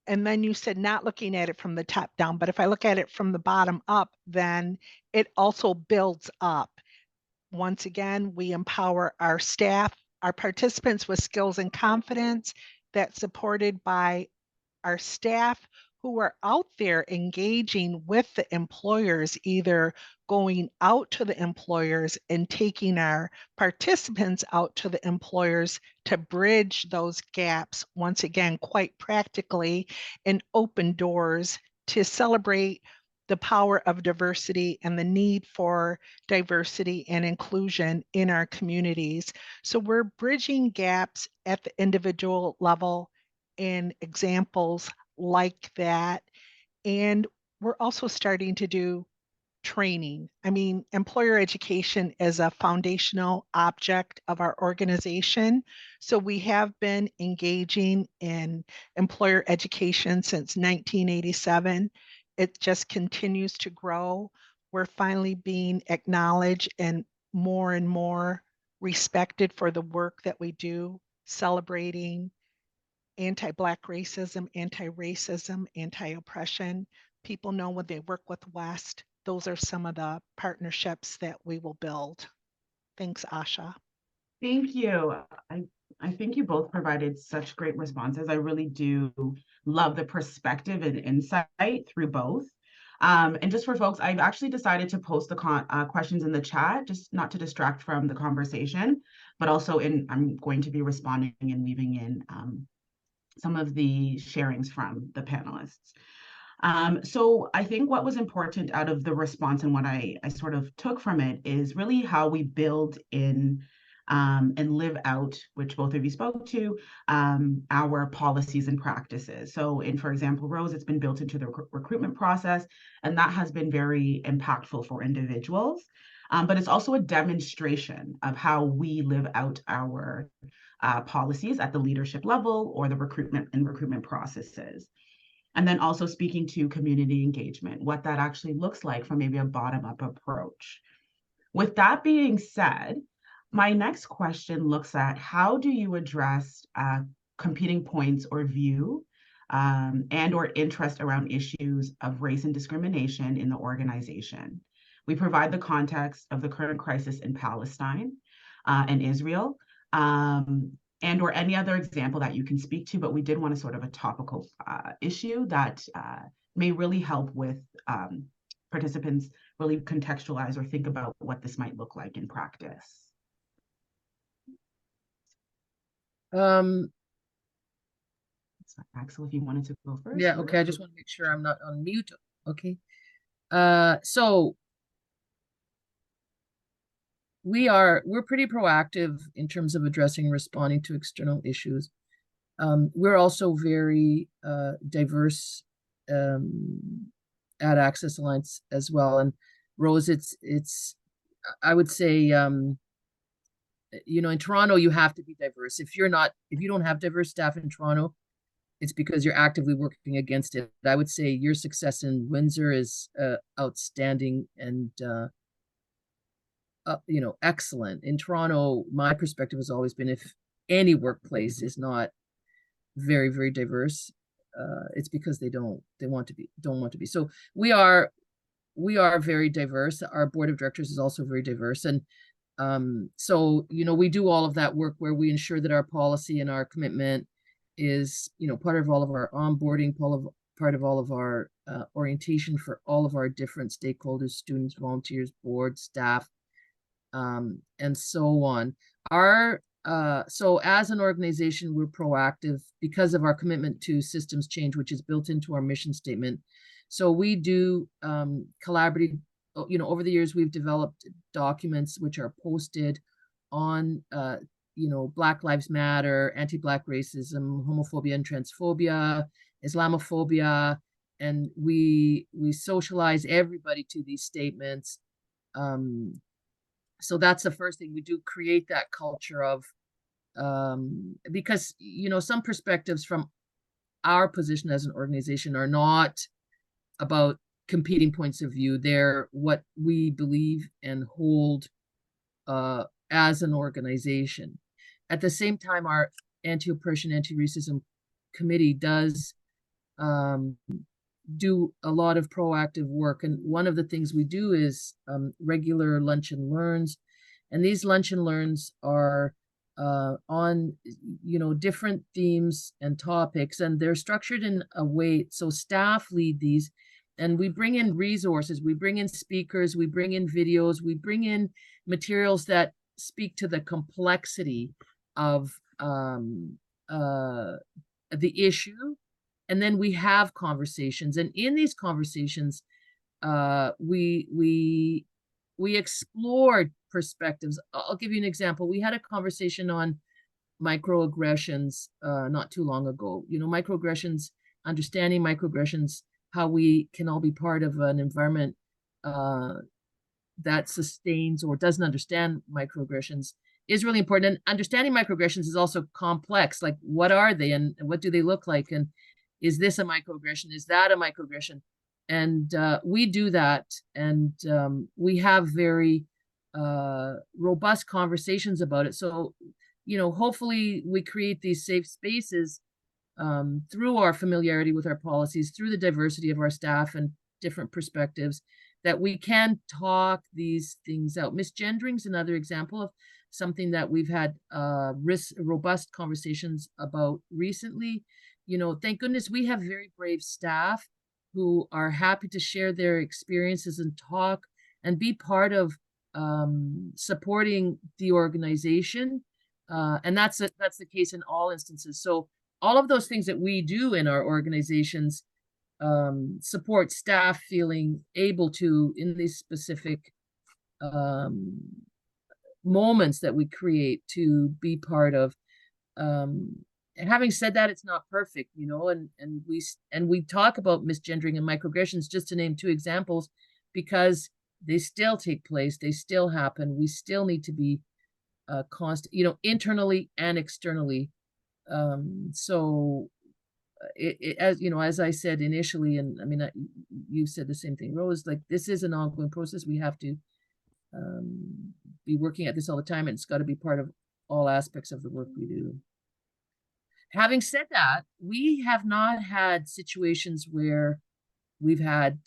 [SPEAKER 5] and then you said not looking at it from the top down, but if I look at it from the bottom up, then it also builds up. Once again, we empower our staff, our participants with skills and confidence that's supported by our staff who are out there engaging with the employers, either going out to the employers and taking our participants out to the employers to bridge those gaps, once again, quite practically, and open doors to celebrate the power of diversity and the need for diversity and inclusion in our communities. So we're bridging gaps at the individual level in examples like that. And we're also starting to do training. I mean, employer education is a foundational object of our organization. So we have been engaging in employer education since 1987. It just continues to grow. We're finally being acknowledged and more respected for the work that we do, celebrating anti-Black racism, anti-oppression. People know when they work with West, those are some of the partnerships that we will build. Thanks, Asha.
[SPEAKER 2] Thank you. I think you both provided such great responses. I really do love the perspective and insight through both. And just for folks, I've actually decided to post the questions in the chat, just not to distract from the conversation, but also I'm going to be responding and weaving in some of the sharings from the panelists. So I think what was important out of the response and what I sort of took from it is really how we build in and live out, which both of you spoke to, our policies and practices. So for example, Rose, it's been built into the recruitment process, and that has been very impactful for individuals. But it's also a demonstration of how we live out our policies at the leadership level or the recruitment processes. And then also speaking to community engagement, what that actually looks like from maybe a bottom-up approach. With that being said, My next question looks at how do you address competing points or view and or interest around issues of race and discrimination in the organization. We provide the context of the current crisis in Palestine and Israel, and or any other example that you can speak to, but we did want a sort of a topical issue that may really help with participants really contextualize or think about what this might look like in practice. Axelle, if you wanted to go first.
[SPEAKER 4] Yeah, okay, I just want to make sure I'm not on mute. Okay. So we're pretty proactive in terms of addressing and responding to external issues. We're also very diverse at Access Alliance as well. And Rose, it's I would say you know, in Toronto you have to be diverse. If you don't have diverse staff in Toronto, it's because you're actively working against it. I would say your success in Windsor is outstanding and you know, excellent. In Toronto, my perspective has always been if any workplace is not very, very diverse, it's because they don't want to be. So we are very diverse. Our board of directors is also very diverse. And so, you know, we do all of that work where we ensure that our policy and our commitment is, you know, part of all of our onboarding, part of all of our orientation for all of our different stakeholders, students, volunteers, board, staff, and so on. So as an organization, we're proactive because of our commitment to systems change, which is built into our mission statement. So we do collaborative, you know, over the years, we've developed documents which are posted on, you know, Black Lives Matter, anti-Black racism, homophobia and transphobia, Islamophobia, and we socialize everybody to these statements. So that's the first thing we do, create that culture of, because, you know, some perspectives from our position as an organization are not about competing points of view. They're what we believe and hold as an organization. At the same time, our anti-oppression, anti-racism committee does do a lot of proactive work. And one of the things we do is regular lunch and learns. And these lunch and learns are on, you know, different themes and topics, and they're structured in a way, so staff lead these, and we bring in resources, we bring in speakers, we bring in videos, we bring in materials that speak to the complexity of the issue. And then we have conversations, and in these conversations, we explored perspectives. I'll give you an example. We had a conversation on microaggressions not too long ago. You know, microaggressions, understanding microaggressions, how we can all be part of an environment that sustains or doesn't understand microaggressions is really important. And understanding microaggressions is also complex. Like, what are they and what do they look like? And is this a microaggression? Is that a microaggression? And we do that. And we have very robust conversations about it. So, you know, hopefully we create these safe spaces through our familiarity with our policies, through the diversity of our staff and different perspectives, that we can talk these things out. Misgendering is another example of something that we've had robust conversations about recently. You know, thank goodness we have very brave staff who are happy to share their experiences and talk and be part of supporting the organization. And that's the case in all instances. So all of those things that we do in our organizations support staff feeling able to, in these specific moments that we create, to be part of. And having said that, it's not perfect, you know, and we talk about misgendering and microaggressions, just to name two examples, because they still take place, they still happen. We still need to be constant, you know, internally and externally. So as you know, as I said initially, and I mean, you said the same thing, Rose, like, this is an ongoing process. We have to be working at this all the time, and it's got to be part of all aspects of the work we do. Having said that, we have not had situations where we've had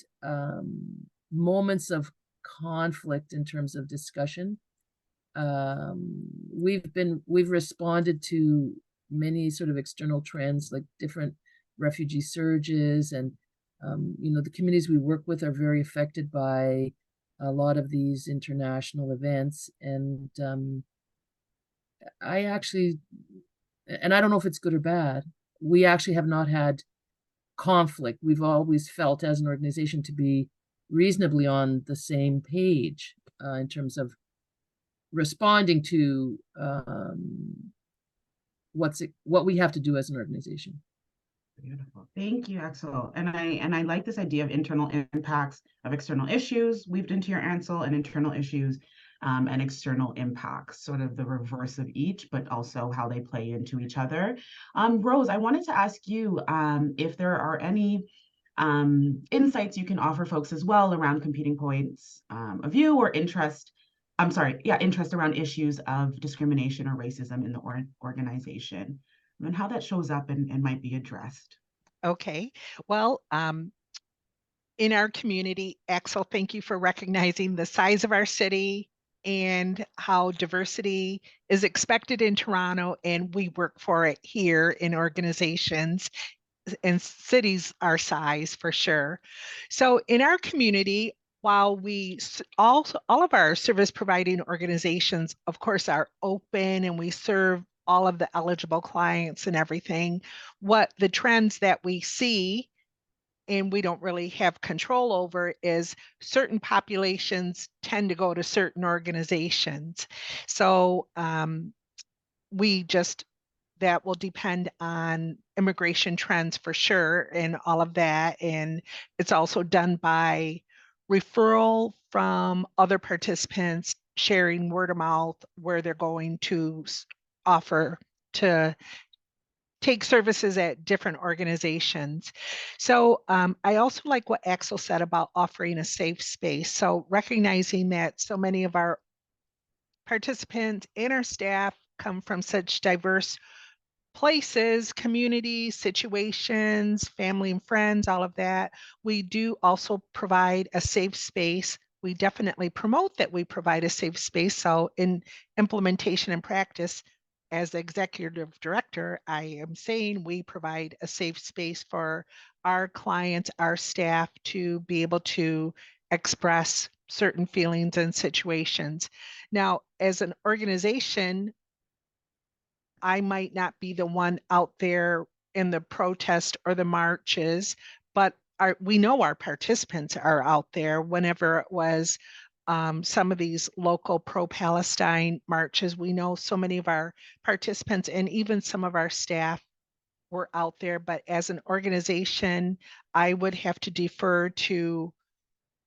[SPEAKER 4] moments of conflict in terms of discussion. We've responded to many sort of external trends, like different refugee surges, and the communities we work with are very affected by a lot of these international events. And I don't know if it's good or bad, we actually have not had conflict. We've always felt as an organization to be reasonably on the same page in terms of responding to what we have to do as an organization.
[SPEAKER 2] Beautiful. Thank you, Axelle. And I like this idea of internal impacts of external issues weaved into your answer, and internal issues and external impacts, sort of the reverse of each, but also how they play into each other. Rose, I wanted to ask you if there are any insights you can offer folks as well around competing points of view or interest around issues of discrimination or racism in the organization, and how that shows up and might be addressed.
[SPEAKER 5] Okay, well, in our community, Axelle, thank you for recognizing the size of our city and how diversity is expected in Toronto, and we work for it here in organizations and cities our size for sure. So in our community, while all of our service providing organizations, of course, are open and we serve all of the eligible clients and everything, what the trends that we see and we don't really have control over is certain populations tend to go to certain organizations. So that will depend on immigration trends for sure and all of that. And it's also done by referral from other participants, sharing word of mouth where they're going to offer to take services at different organizations. So I also like what Axelle said about offering a safe space. So recognizing that so many of our participants and our staff come from such diverse places, communities, situations, family and friends, all of that. We do also provide a safe space. We definitely promote that we provide a safe space. So in implementation and practice, as executive director, I am saying we provide a safe space for our clients, our staff to be able to express certain feelings and situations. Now, as an organization, I might not be the one out there in the protest or the marches, but we know our participants are out there. Whenever it was some of these local pro-Palestine marches, we know so many of our participants and even some of our staff were out there. But as an organization, I would have to defer to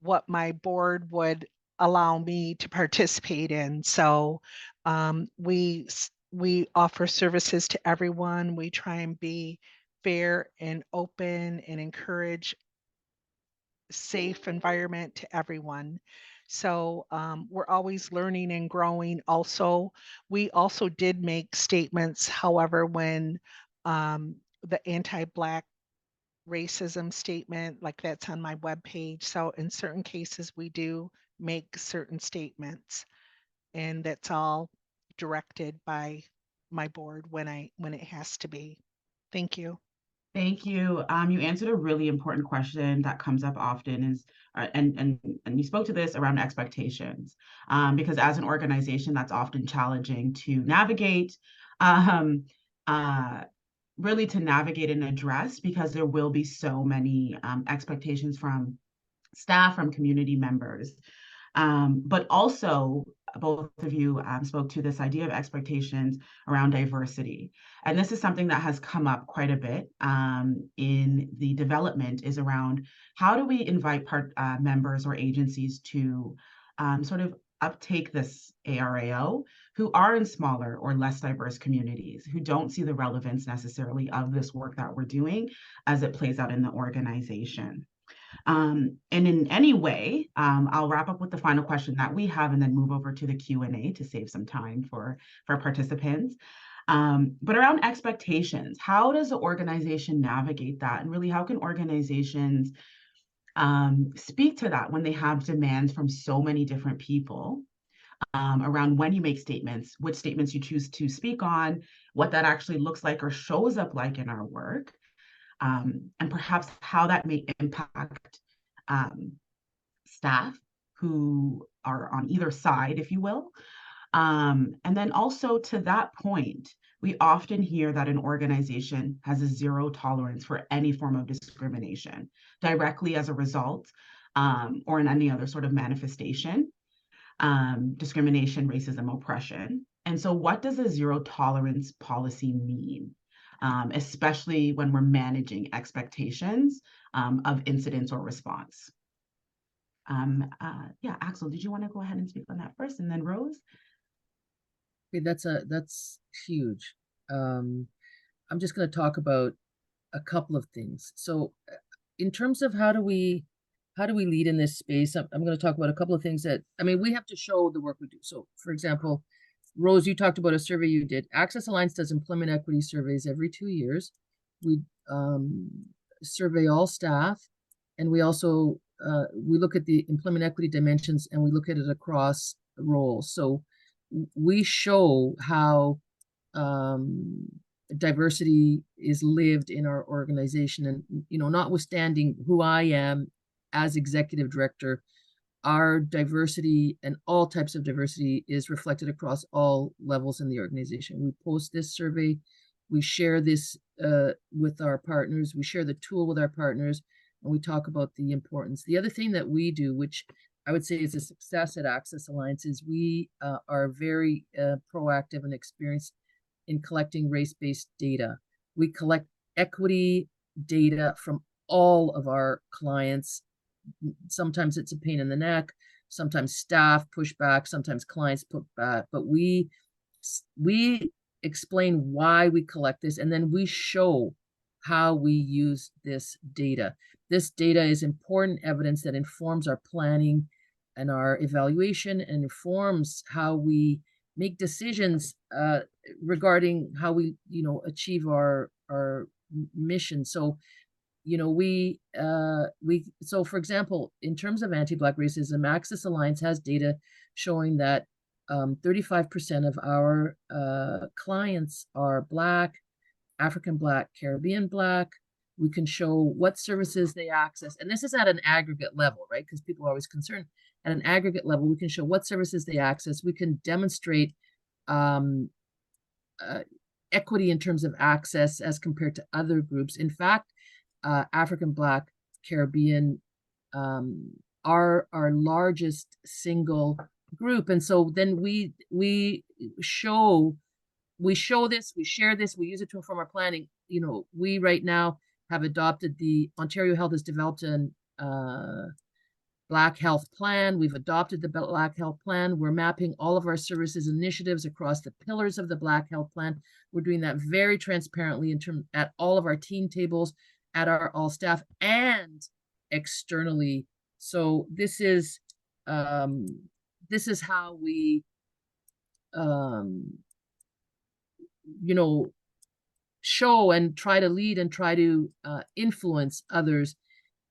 [SPEAKER 5] what my board would allow me to participate in. So we offer services to everyone. We try and be fair and open and encourage safe environment to everyone. So we're always learning and growing. Also, we also did make statements, however, when the anti-Black racism statement, like that's on my webpage. So in certain cases, we do make certain statements, and that's all directed by my board when it has to be. Thank you.
[SPEAKER 2] Thank you. You answered a really important question that comes up often is, and you spoke to this around expectations, because as an organization, that's often challenging to navigate, really to navigate and address, because there will be so many expectations from staff, from community members. But also, both of you spoke to this idea of expectations around diversity. And this is something that has come up quite a bit in the development, is around how do we invite members or agencies to sort of uptake this ARAO, who are in smaller or less diverse communities, who don't see the relevance necessarily of this work that we're doing as it plays out in the organization. And in any way, I'll wrap up with the final question that we have and then move over to the Q&A to save some time for participants. But around expectations, how does the organization navigate that? And really, how can organizations speak to that when they have demands from so many different people around when you make statements, which statements you choose to speak on, what that actually looks like or shows up like in our work, and perhaps how that may impact staff who are on either side, if you will. And then also to that point, we often hear that an organization has a zero tolerance for any form of discrimination, directly as a result, or in any other sort of manifestation, discrimination, racism, oppression. And so what does a zero tolerance policy mean? Especially when we're managing expectations of incidents or response. Yeah, Axelle, did you want to go ahead and speak on that first, and then Rose?
[SPEAKER 4] Okay, that's huge. I'm just going to talk about a couple of things. So, in terms of how do we lead in this space, I'm going to talk about a couple of things that, I mean, we have to show the work we do. So, for example, Rose, you talked about a survey you did. Access Alliance does employment equity surveys every 2 years. We survey all staff, and we also we look at the employment equity dimensions, and we look at it across roles. So we show how diversity is lived in our organization, and notwithstanding who I am as executive director, our diversity and all types of diversity is reflected across all levels in the organization. We post this survey, we share this with our partners, we share the tool with our partners, and we talk about the importance. The other thing that we do, which I would say is a success at Access Alliance, is we are very proactive and experienced in collecting race-based data. We collect equity data from all of our clients. Sometimes it's a pain in the neck, sometimes staff push back, sometimes clients put back, but we explain why we collect this, and then we show how we use this data. This data is important evidence that informs our planning and our evaluation, and informs how we make decisions regarding how we achieve our mission. So so for example, in terms of anti-Black racism, Access Alliance has data showing that 35% of our clients are Black, African Black, Caribbean Black. We can show what services they access, and this is at an aggregate level, right? Because people are always concerned. At an aggregate level, we can show what services they access. We can demonstrate equity in terms of access as compared to other groups. In fact, African Black, Caribbean are our largest single group, and so then we show this, we share this, we use it to inform our planning. We right now have adopted Ontario Health has developed an Black Health Plan. We've adopted the Black Health Plan. We're mapping all of our services initiatives across the pillars of the Black Health Plan. We're doing that very transparently at all of our team tables, at our all staff, and externally. So this is how we show and try to lead and try to influence others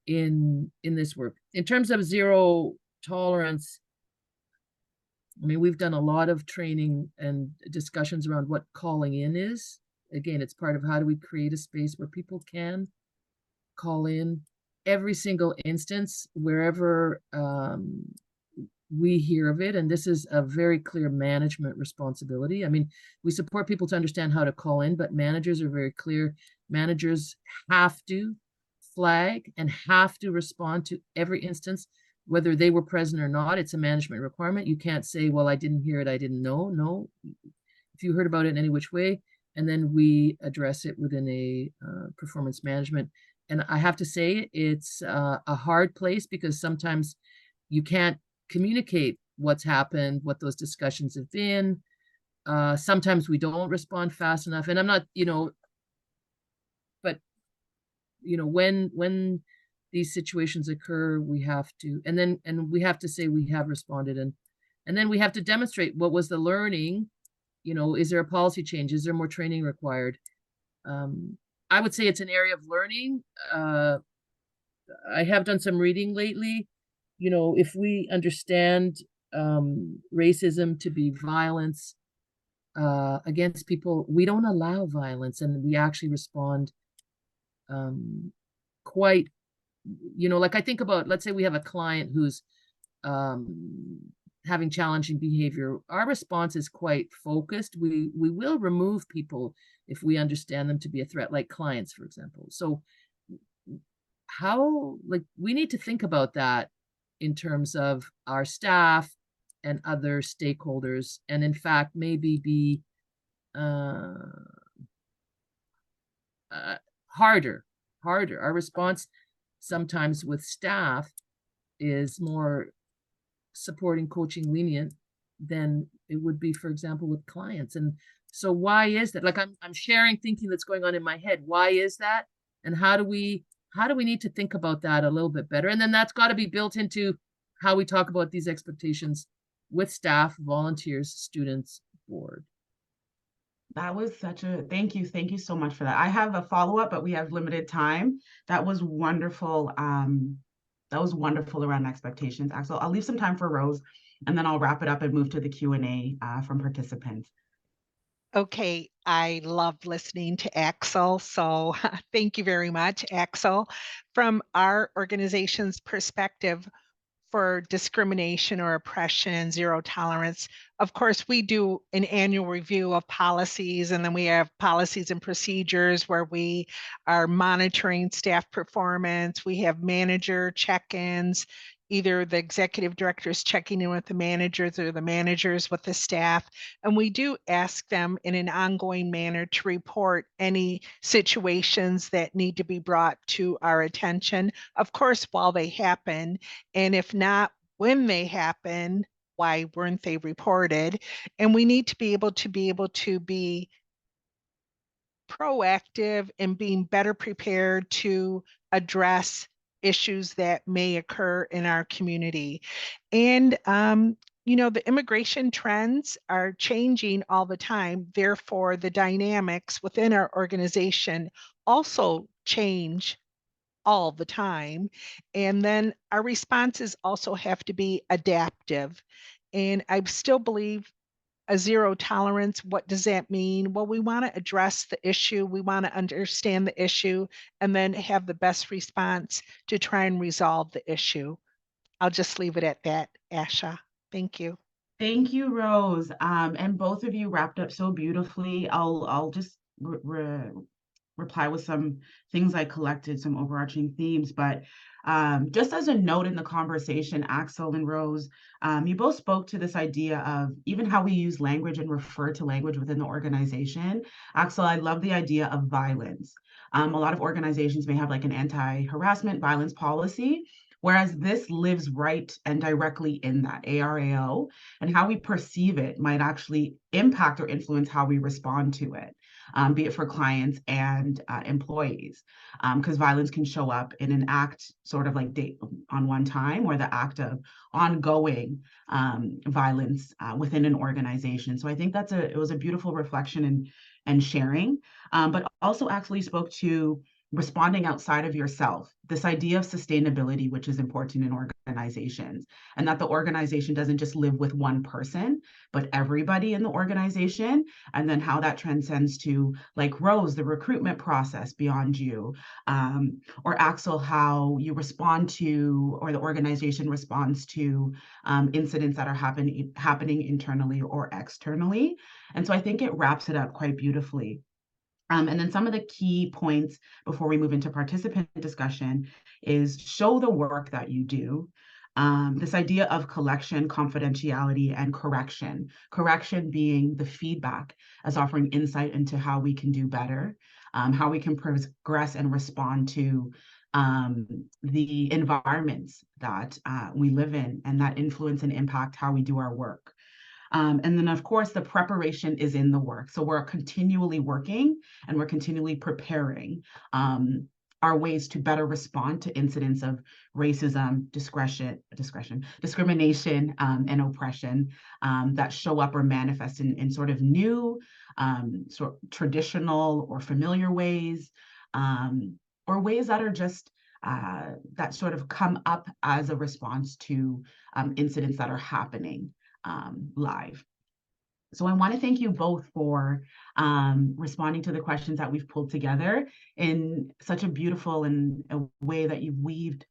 [SPEAKER 4] in this work. In terms of zero tolerance, I mean, we've done a lot of training and discussions around what calling in is. Again, it's part of how do we create a space where people can call in every single instance wherever we hear of it. And this is a very clear management responsibility. I mean, we support people to understand how to call in, but managers are very clear. Managers have to flag and have to respond to every instance, whether they were present or not. It's a management requirement. You can't say, well, I didn't hear it, I didn't know. No, if you heard about it in any which way, and then we address it within a performance management. And I have to say, it's a hard place, because sometimes you can't communicate what's happened, what those discussions have been. Sometimes we don't respond fast enough. And I'm not, but when these situations occur, we have to, and we have to say we have responded, and then we have to demonstrate what was the learning. You know, is there a policy change? Is there more training required? I would say it's an area of learning. I have done some reading lately. You know, if we understand racism to be violence against people, we don't allow violence, and we actually respond quite, you know, like I think about, let's say we have a client who's having challenging behavior. Our response is quite focused. We will remove people if we understand them to be a threat, like clients, for example. So how, like, we need to think about that in terms of our staff and other stakeholders, and in fact maybe be harder. Our response sometimes with staff is more supporting, coaching, lenient than it would be, for example, with clients. And so why is that? Like I'm sharing thinking that's going on in my head. Why is that? And how do we need to think about that a little bit better? And then that's got to be built into how we talk about these expectations with staff, volunteers, students, board.
[SPEAKER 2] That was such a, thank you so much for that. I have a follow-up, but we have limited time. That was wonderful. That was wonderful around expectations, Axelle. I'll leave some time for Rose, and then I'll wrap it up and move to the Q&A from participants.
[SPEAKER 5] Okay, I love listening to Axelle, so thank you very much, Axelle. From our organization's perspective, for discrimination or oppression and zero tolerance, of course, we do an annual review of policies, and then we have policies and procedures where we are monitoring staff performance. We have manager check-ins, either the executive directors checking in with the managers or the managers with the staff. And we do ask them in an ongoing manner to report any situations that need to be brought to our attention, of course, while they happen. And if not, when they happen, why weren't they reported? And we need to be able to be proactive and being better prepared to address issues that may occur in our community. And you know, the immigration trends are changing all the time. Therefore, the dynamics within our organization also change all the time. And then our responses also have to be adaptive. And I still believe a zero tolerance, what does that mean? Well, we want to address the issue. We want to understand the issue and then have the best response to try and resolve the issue. I'll just leave it at that, Asha. Thank you.
[SPEAKER 2] Thank you, Rose. And both of you wrapped up so beautifully. I'll just reply with some things I collected, some overarching themes. But just as a note in the conversation, Axelle and Rose, you both spoke to this idea of even how we use language and refer to language within the organization. Axelle, I love the idea of violence. A lot of organizations may have like an anti-harassment violence policy, whereas this lives right and directly in that ARAO, and how we perceive it might actually impact or influence how we respond to it. Be it for clients and employees, because violence can show up in an act sort of like on one time, or the act of ongoing violence within an organization. So I think it was a beautiful reflection and sharing, but also actually spoke to responding outside of yourself, this idea of sustainability, which is important in organizations, and that the organization doesn't just live with one person, but everybody in the organization, and then how that transcends to, like Rose, the recruitment process beyond you, or Axelle, how you respond to, or the organization responds to incidents that are happening internally or externally. And so I think it wraps it up quite beautifully. And then some of the key points before we move into participant discussion is show the work that you do. This idea of collection, confidentiality, and correction. Correction being the feedback as offering insight into how we can do better, how we can progress and respond to the environments that we live in and that influence and impact how we do our work. And then, of course, the preparation is in the work. So we're continually working and we're continually preparing are ways to better respond to incidents of racism, discrimination, and oppression that show up or manifest in sort of new, sort of traditional or familiar ways, or ways that are just that sort of come up as a response to incidents that are happening live. So I want to thank you both for responding to the questions that we've pulled together in such a beautiful and a way that you've weaved.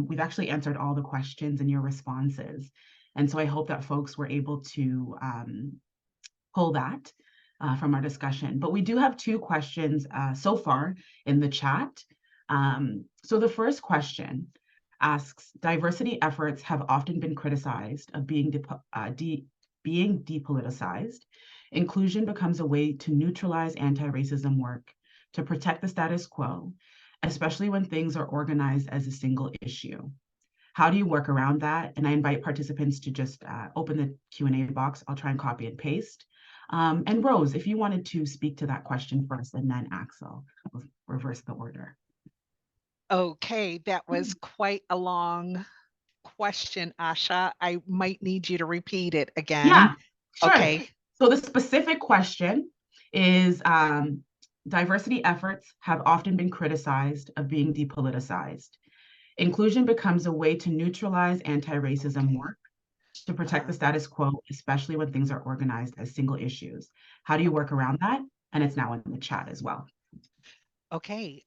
[SPEAKER 2] We've actually answered all the questions in your responses. And so I hope that folks were able to pull that from our discussion. But we do have two questions so far in the chat. So the first question asks, diversity efforts have often been criticized of being depoliticized. Inclusion becomes a way to neutralize anti-racism work, to protect the status quo, especially when things are organized as a single issue. How do you work around that? And I invite participants to just open the Q&A box. I'll try and copy and paste. And Rose, if you wanted to speak to that question first, and then Axelle, we'll reverse the order.
[SPEAKER 5] Okay, that was quite a long question, Asha. I might need you to repeat it again.
[SPEAKER 2] Yeah, sure.
[SPEAKER 5] Okay.
[SPEAKER 2] So the specific question is, diversity efforts have often been criticized of being depoliticized. Inclusion becomes a way to neutralize anti-racism work, to protect the status quo, especially when things are organized as single issues. How do you work around that? And it's now in the chat as well.
[SPEAKER 5] Okay.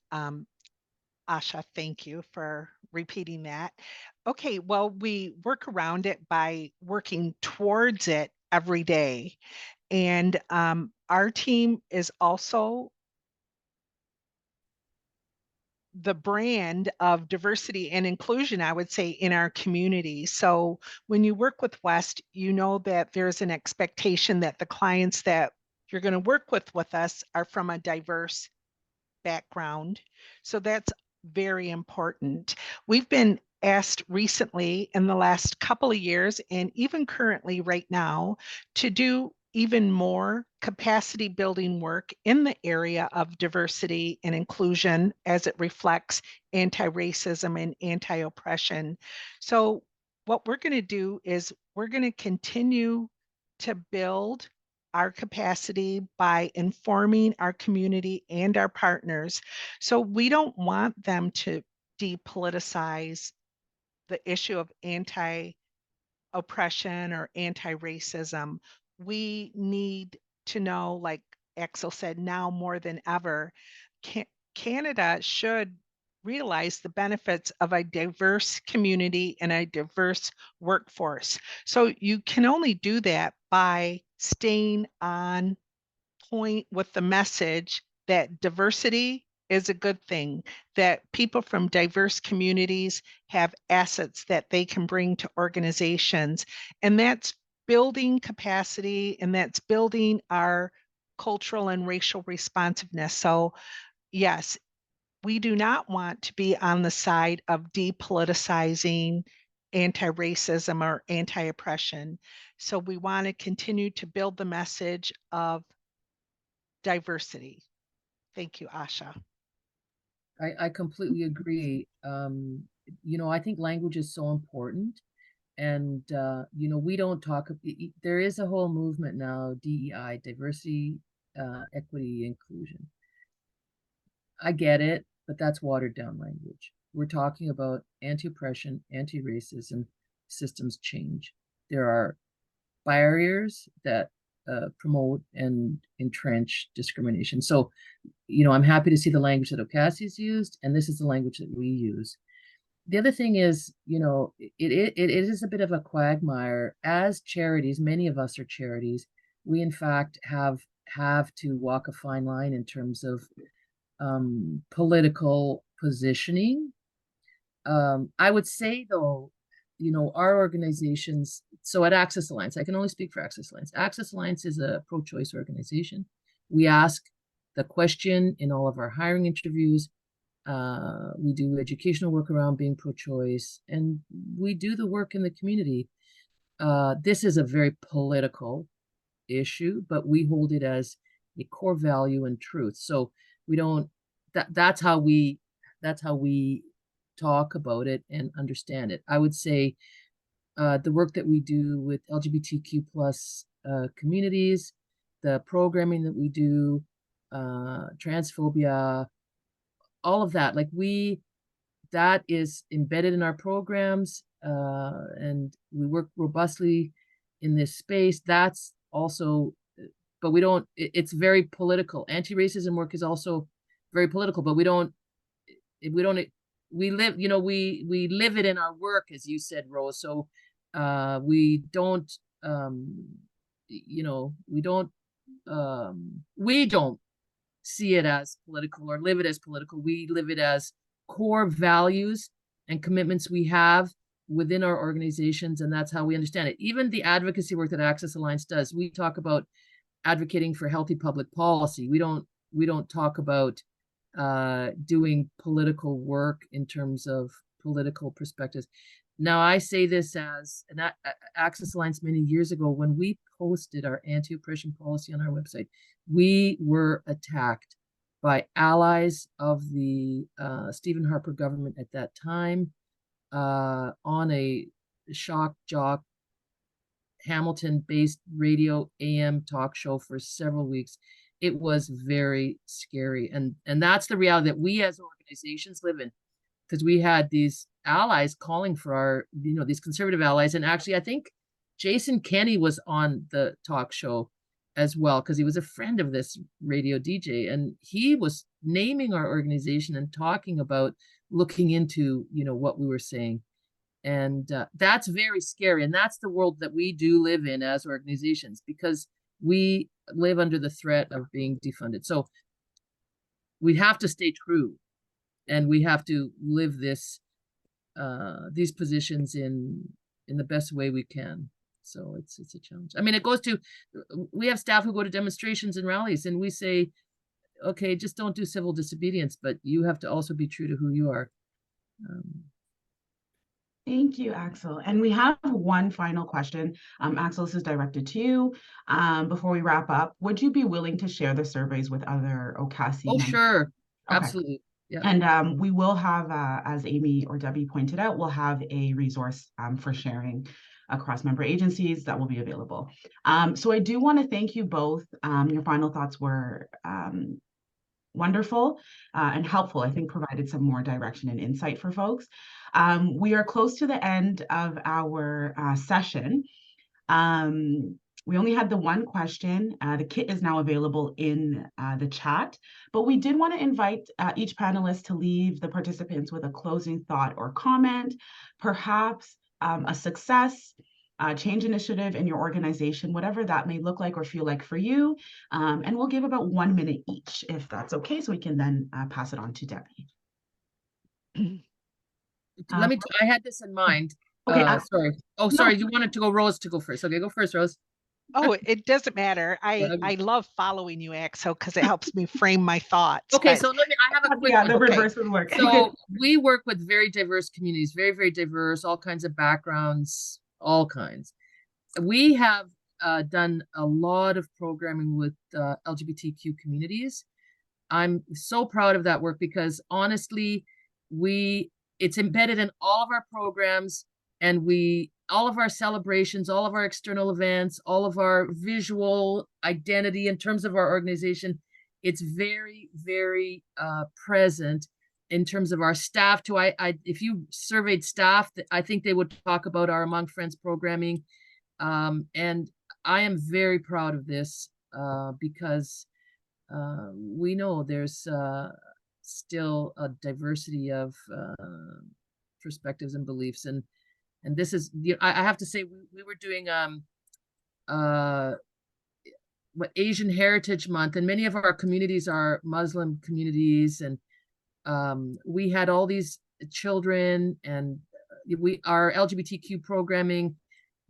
[SPEAKER 5] Asha, thank you for repeating that. Okay, well, we work around it by working towards it every day. And our team is also the brand of diversity and inclusion, I would say, in our community. So when you work with West, you know that there's an expectation that the clients that you're going to work with us are from a diverse background. So that's very important. We've been asked recently in the last couple of years, and even currently right now, to do even more capacity building work in the area of diversity and inclusion as it reflects anti-racism and anti-oppression. So what we're going to do is we're going to continue to build our capacity by informing our community and our partners. So we don't want them to depoliticize the issue of anti-oppression or anti-racism. We need to know, like Axelle said, now more than ever, Canada should realize the benefits of a diverse community and a diverse workforce. So you can only do that by staying on point with the message that diversity is a good thing, that people from diverse communities have assets that they can bring to organizations. And that's building capacity, and that's building our cultural and racial responsiveness. So yes, we do not want to be on the side of depoliticizing anti-racism or anti-oppression. So we want to continue to build the message of diversity. Thank you, Asha.
[SPEAKER 4] I completely agree. You know, I think language is so important. And, you know, we don't talk, there is a whole movement now, DEI, diversity, equity, inclusion. I get it, but that's watered down language. We're talking about anti-oppression, anti-racism, systems change. There are barriers that promote and entrench discrimination. So, you know, I'm happy to see the language that OCASI's used, and this is the language that we use. The other thing is, you know, it is a bit of a quagmire. As charities, many of us are charities, we in fact have to walk a fine line in terms of political positioning. I would say, though, you know, our organizations, so at Access Alliance, I can only speak for Access Alliance. Access Alliance is a pro-choice organization. We ask the question in all of our hiring interviews. We do educational work around being pro-choice, and we do the work in the community. This is a very political issue, but we hold it as a core value and truth. So we don't, that's how we that's how we talk about it and understand it. I would say the work that we do with LGBTQ plus communities, the programming that we do, transphobia, all of that, like that is embedded in our programs, and we work robustly in this space. That's also, but we don't, it's very political. Anti-racism work is also very political, but we live, we live it in our work, as you said, Rose. So we don't, we don't see it as political or live it as political. We live it as core values and commitments we have within our organizations, and that's how we understand it. Even the advocacy work that Access Alliance does, we talk about advocating for healthy public policy. We don't talk about doing political work in terms of political perspectives. Now, I say this as an Access Alliance many years ago, when we posted our anti-oppression policy on our website, we were attacked by allies of the Stephen Harper government at that time on a shock jock Hamilton-based radio AM talk show for several weeks. It was very scary, and that's the reality that we as organizations live in, because we had these allies calling for our, these conservative allies. And actually, I think Jason Kenney was on the talk show as well, because he was a friend of this radio DJ, and he was naming our organization and talking about looking into, what we were saying. And that's very scary. And that's the world that we do live in as organizations, because we live under the threat of being defunded. So we have to stay true, and we have to live these positions in the best way we can. So it's a challenge. I mean, it goes to, we have staff who go to demonstrations and rallies, and we say, okay, just don't do civil disobedience, but you have to also be true to who you are.
[SPEAKER 2] Thank you, Axelle. And we have one final question. Axelle, this is directed to you. Before we wrap up, would you be willing to share the surveys with other OCASI members?
[SPEAKER 4] Sure.
[SPEAKER 2] Okay.
[SPEAKER 4] Absolutely. Yeah.
[SPEAKER 2] And we will have, as Amy or Debbie pointed out, we'll have a resource for sharing across member agencies that will be available. So I do want to thank you both. Your final thoughts were wonderful and helpful. I think provided some more direction and insight for folks. We are close to the end of our session. We only had the one question. The kit is now available in the chat, but we did want to invite each panelist to leave the participants with a closing thought or comment, perhaps a success, change initiative in your organization, whatever that may look like or feel like for you. And we'll give about 1 minute each, if that's okay, so we can then pass it on to Debbie.
[SPEAKER 4] I had this in mind.
[SPEAKER 2] Okay.
[SPEAKER 4] Sorry. Oh, sorry. You wanted to go, Rose, to go first. Okay, go first, Rose.
[SPEAKER 5] Oh, it doesn't matter. I love following you, Axelle, because it helps me frame my thoughts.
[SPEAKER 4] Okay,
[SPEAKER 5] but...
[SPEAKER 4] so I have a quick
[SPEAKER 2] the
[SPEAKER 4] one.
[SPEAKER 2] reverse would work.
[SPEAKER 4] So we work with very diverse communities, very, very diverse, all kinds of backgrounds, all kinds. We have done a lot of programming with LGBTQ communities. I'm so proud of that work, because honestly, it's embedded in all of our programs, and all of our celebrations, all of our external events, all of our visual identity in terms of our organization. It's very, very present in terms of our staff too. If you surveyed staff, I think they would talk about our Among Friends programming. And I am very proud of this because we know there's still a diversity of perspectives and beliefs, and this is, I have to say, we were doing Asian Heritage Month, and many of our communities are Muslim communities, and we had all these children, and our LGBTQ programming,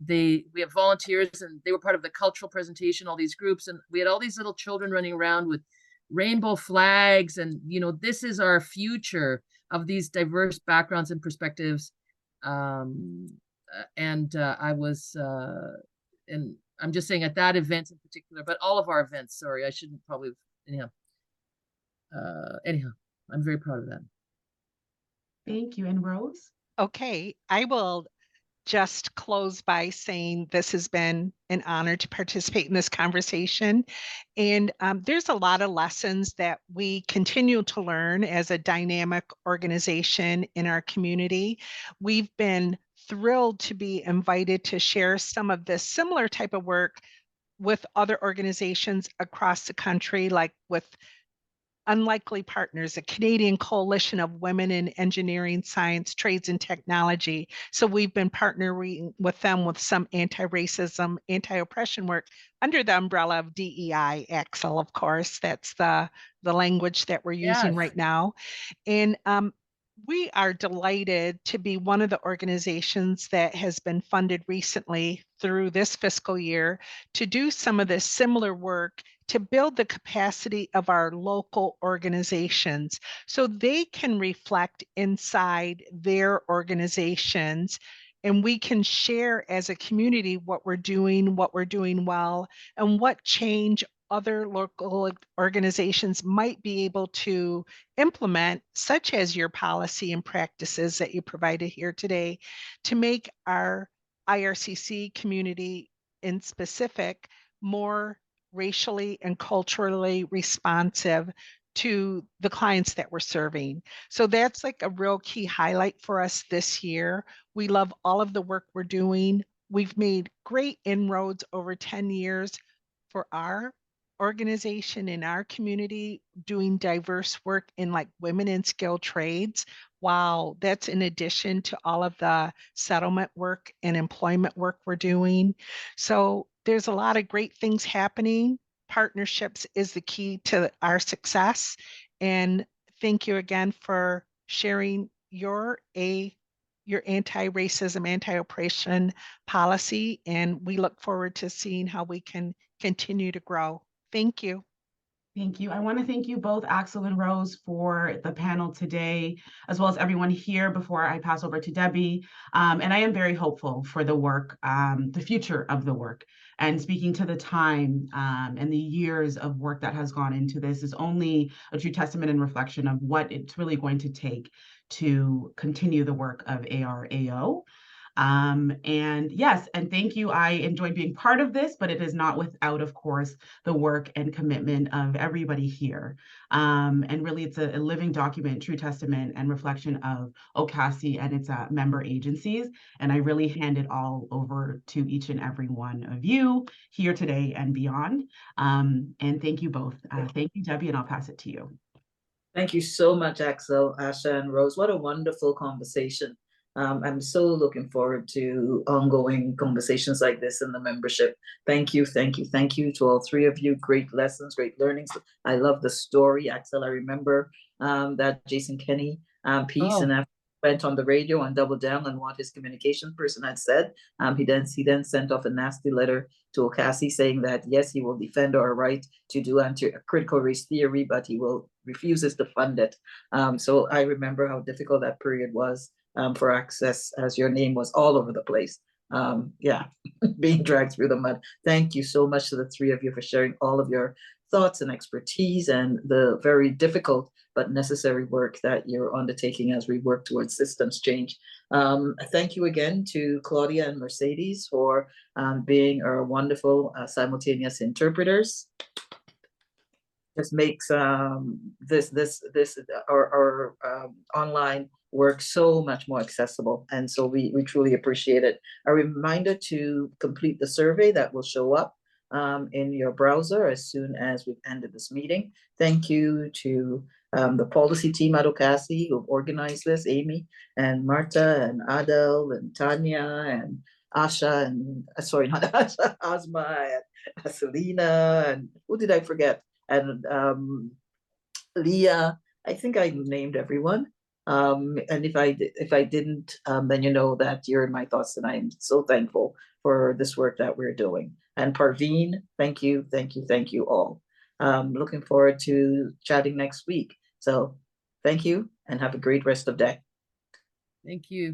[SPEAKER 4] we have volunteers, and they were part of the cultural presentation, all these groups, and we had all these little children running around with rainbow flags, and this is our future of these diverse backgrounds and perspectives. I was and I'm just saying at that event in particular, but all of our events, sorry, I shouldn't probably, anyhow, I'm very proud of that.
[SPEAKER 2] Thank you. And Rose?
[SPEAKER 5] Okay, I will just close by saying this has been an honor to participate in this conversation. And there's a lot of lessons that we continue to learn as a dynamic organization in our community. We've been thrilled to be invited to share some of this similar type of work with other organizations across the country, like with Unlikely Partners, a Canadian coalition of women in engineering, science, trades, and technology. So we've been partnering with them with some anti-racism, anti-oppression work under the umbrella of DEI, Axelle, of course. That's the language that we're using
[SPEAKER 4] Yes.
[SPEAKER 5] right now. And we are delighted to be one of the organizations that has been funded recently through this fiscal year to do some of this similar work to build the capacity of our local organizations so they can reflect inside their organizations, and we can share as a community what we're doing well, and what change other local organizations might be able to implement, such as your policy and practices that you provided here today, to make our IRCC community in specific more racially and culturally responsive to the clients that we're serving. So that's like a real key highlight for us this year. We love all of the work we're doing. We've made great inroads over 10 years for our organization in our community doing diverse work in like women in skilled trades. Wow, that's in addition to all of the settlement work and employment work we're doing. So there's a lot of great things happening. Partnerships is the key to our success. And thank you again for sharing your anti-racism, anti-oppression policy. And we look forward to seeing how we can continue to grow. Thank you.
[SPEAKER 2] Thank you. I want to thank you both, Axelle and Rose, for the panel today, as well as everyone here before I pass over to Debbie. And I am very hopeful for the work, the future of the work. And speaking to the time and the years of work that has gone into this is only a true testament and reflection of what it's really going to take to continue the work of ARAO. And yes, and thank you. I enjoyed being part of this, but it is not without, of course, the work and commitment of everybody here. And really, it's a living document, true testament and reflection of OCASI and its member agencies. And I really hand it all over to each and every one of you here today and beyond. And thank you both. Thank you, Debbie, and I'll pass it to you.
[SPEAKER 1] Thank you so much, Axelle, Asha, and Rose. What a wonderful conversation. I'm so looking forward to ongoing conversations like this in the membership. Thank you, thank you, thank you to all three of you. Great lessons, great learnings. I love the story, Axelle. I remember that Jason Kenney piece, and after he went on the radio and doubled down on what his communication person had said. He then sent off a nasty letter to OCASI saying that yes, he will defend our right to do critical race theory, but he refuses to fund it. So I remember how difficult that period was. For access, as your name was all over the place. Yeah, being dragged through the mud. Thank you so much to the three of you for sharing all of your thoughts and expertise and the very difficult but necessary work that you're undertaking as we work towards systems change. Thank you again to Claudia and Mercedes for being our wonderful simultaneous interpreters. This makes our online work so much more accessible, and so we truly appreciate it. A reminder to complete the survey that will show up in your browser as soon as we've ended this meeting. Thank you to the policy team at OCASI who've organized this, Amy and Marta and Adel and Tanya and Asha and sorry, not Asha, Asma and Selena, and who did I forget? And Leah, I think I named everyone. And if I didn't, then you know that you're in my thoughts, and I'm so thankful for this work that we're doing. And Parveen, thank you all. Looking forward to chatting next week. So thank you and have a great rest of day.
[SPEAKER 4] Thank you.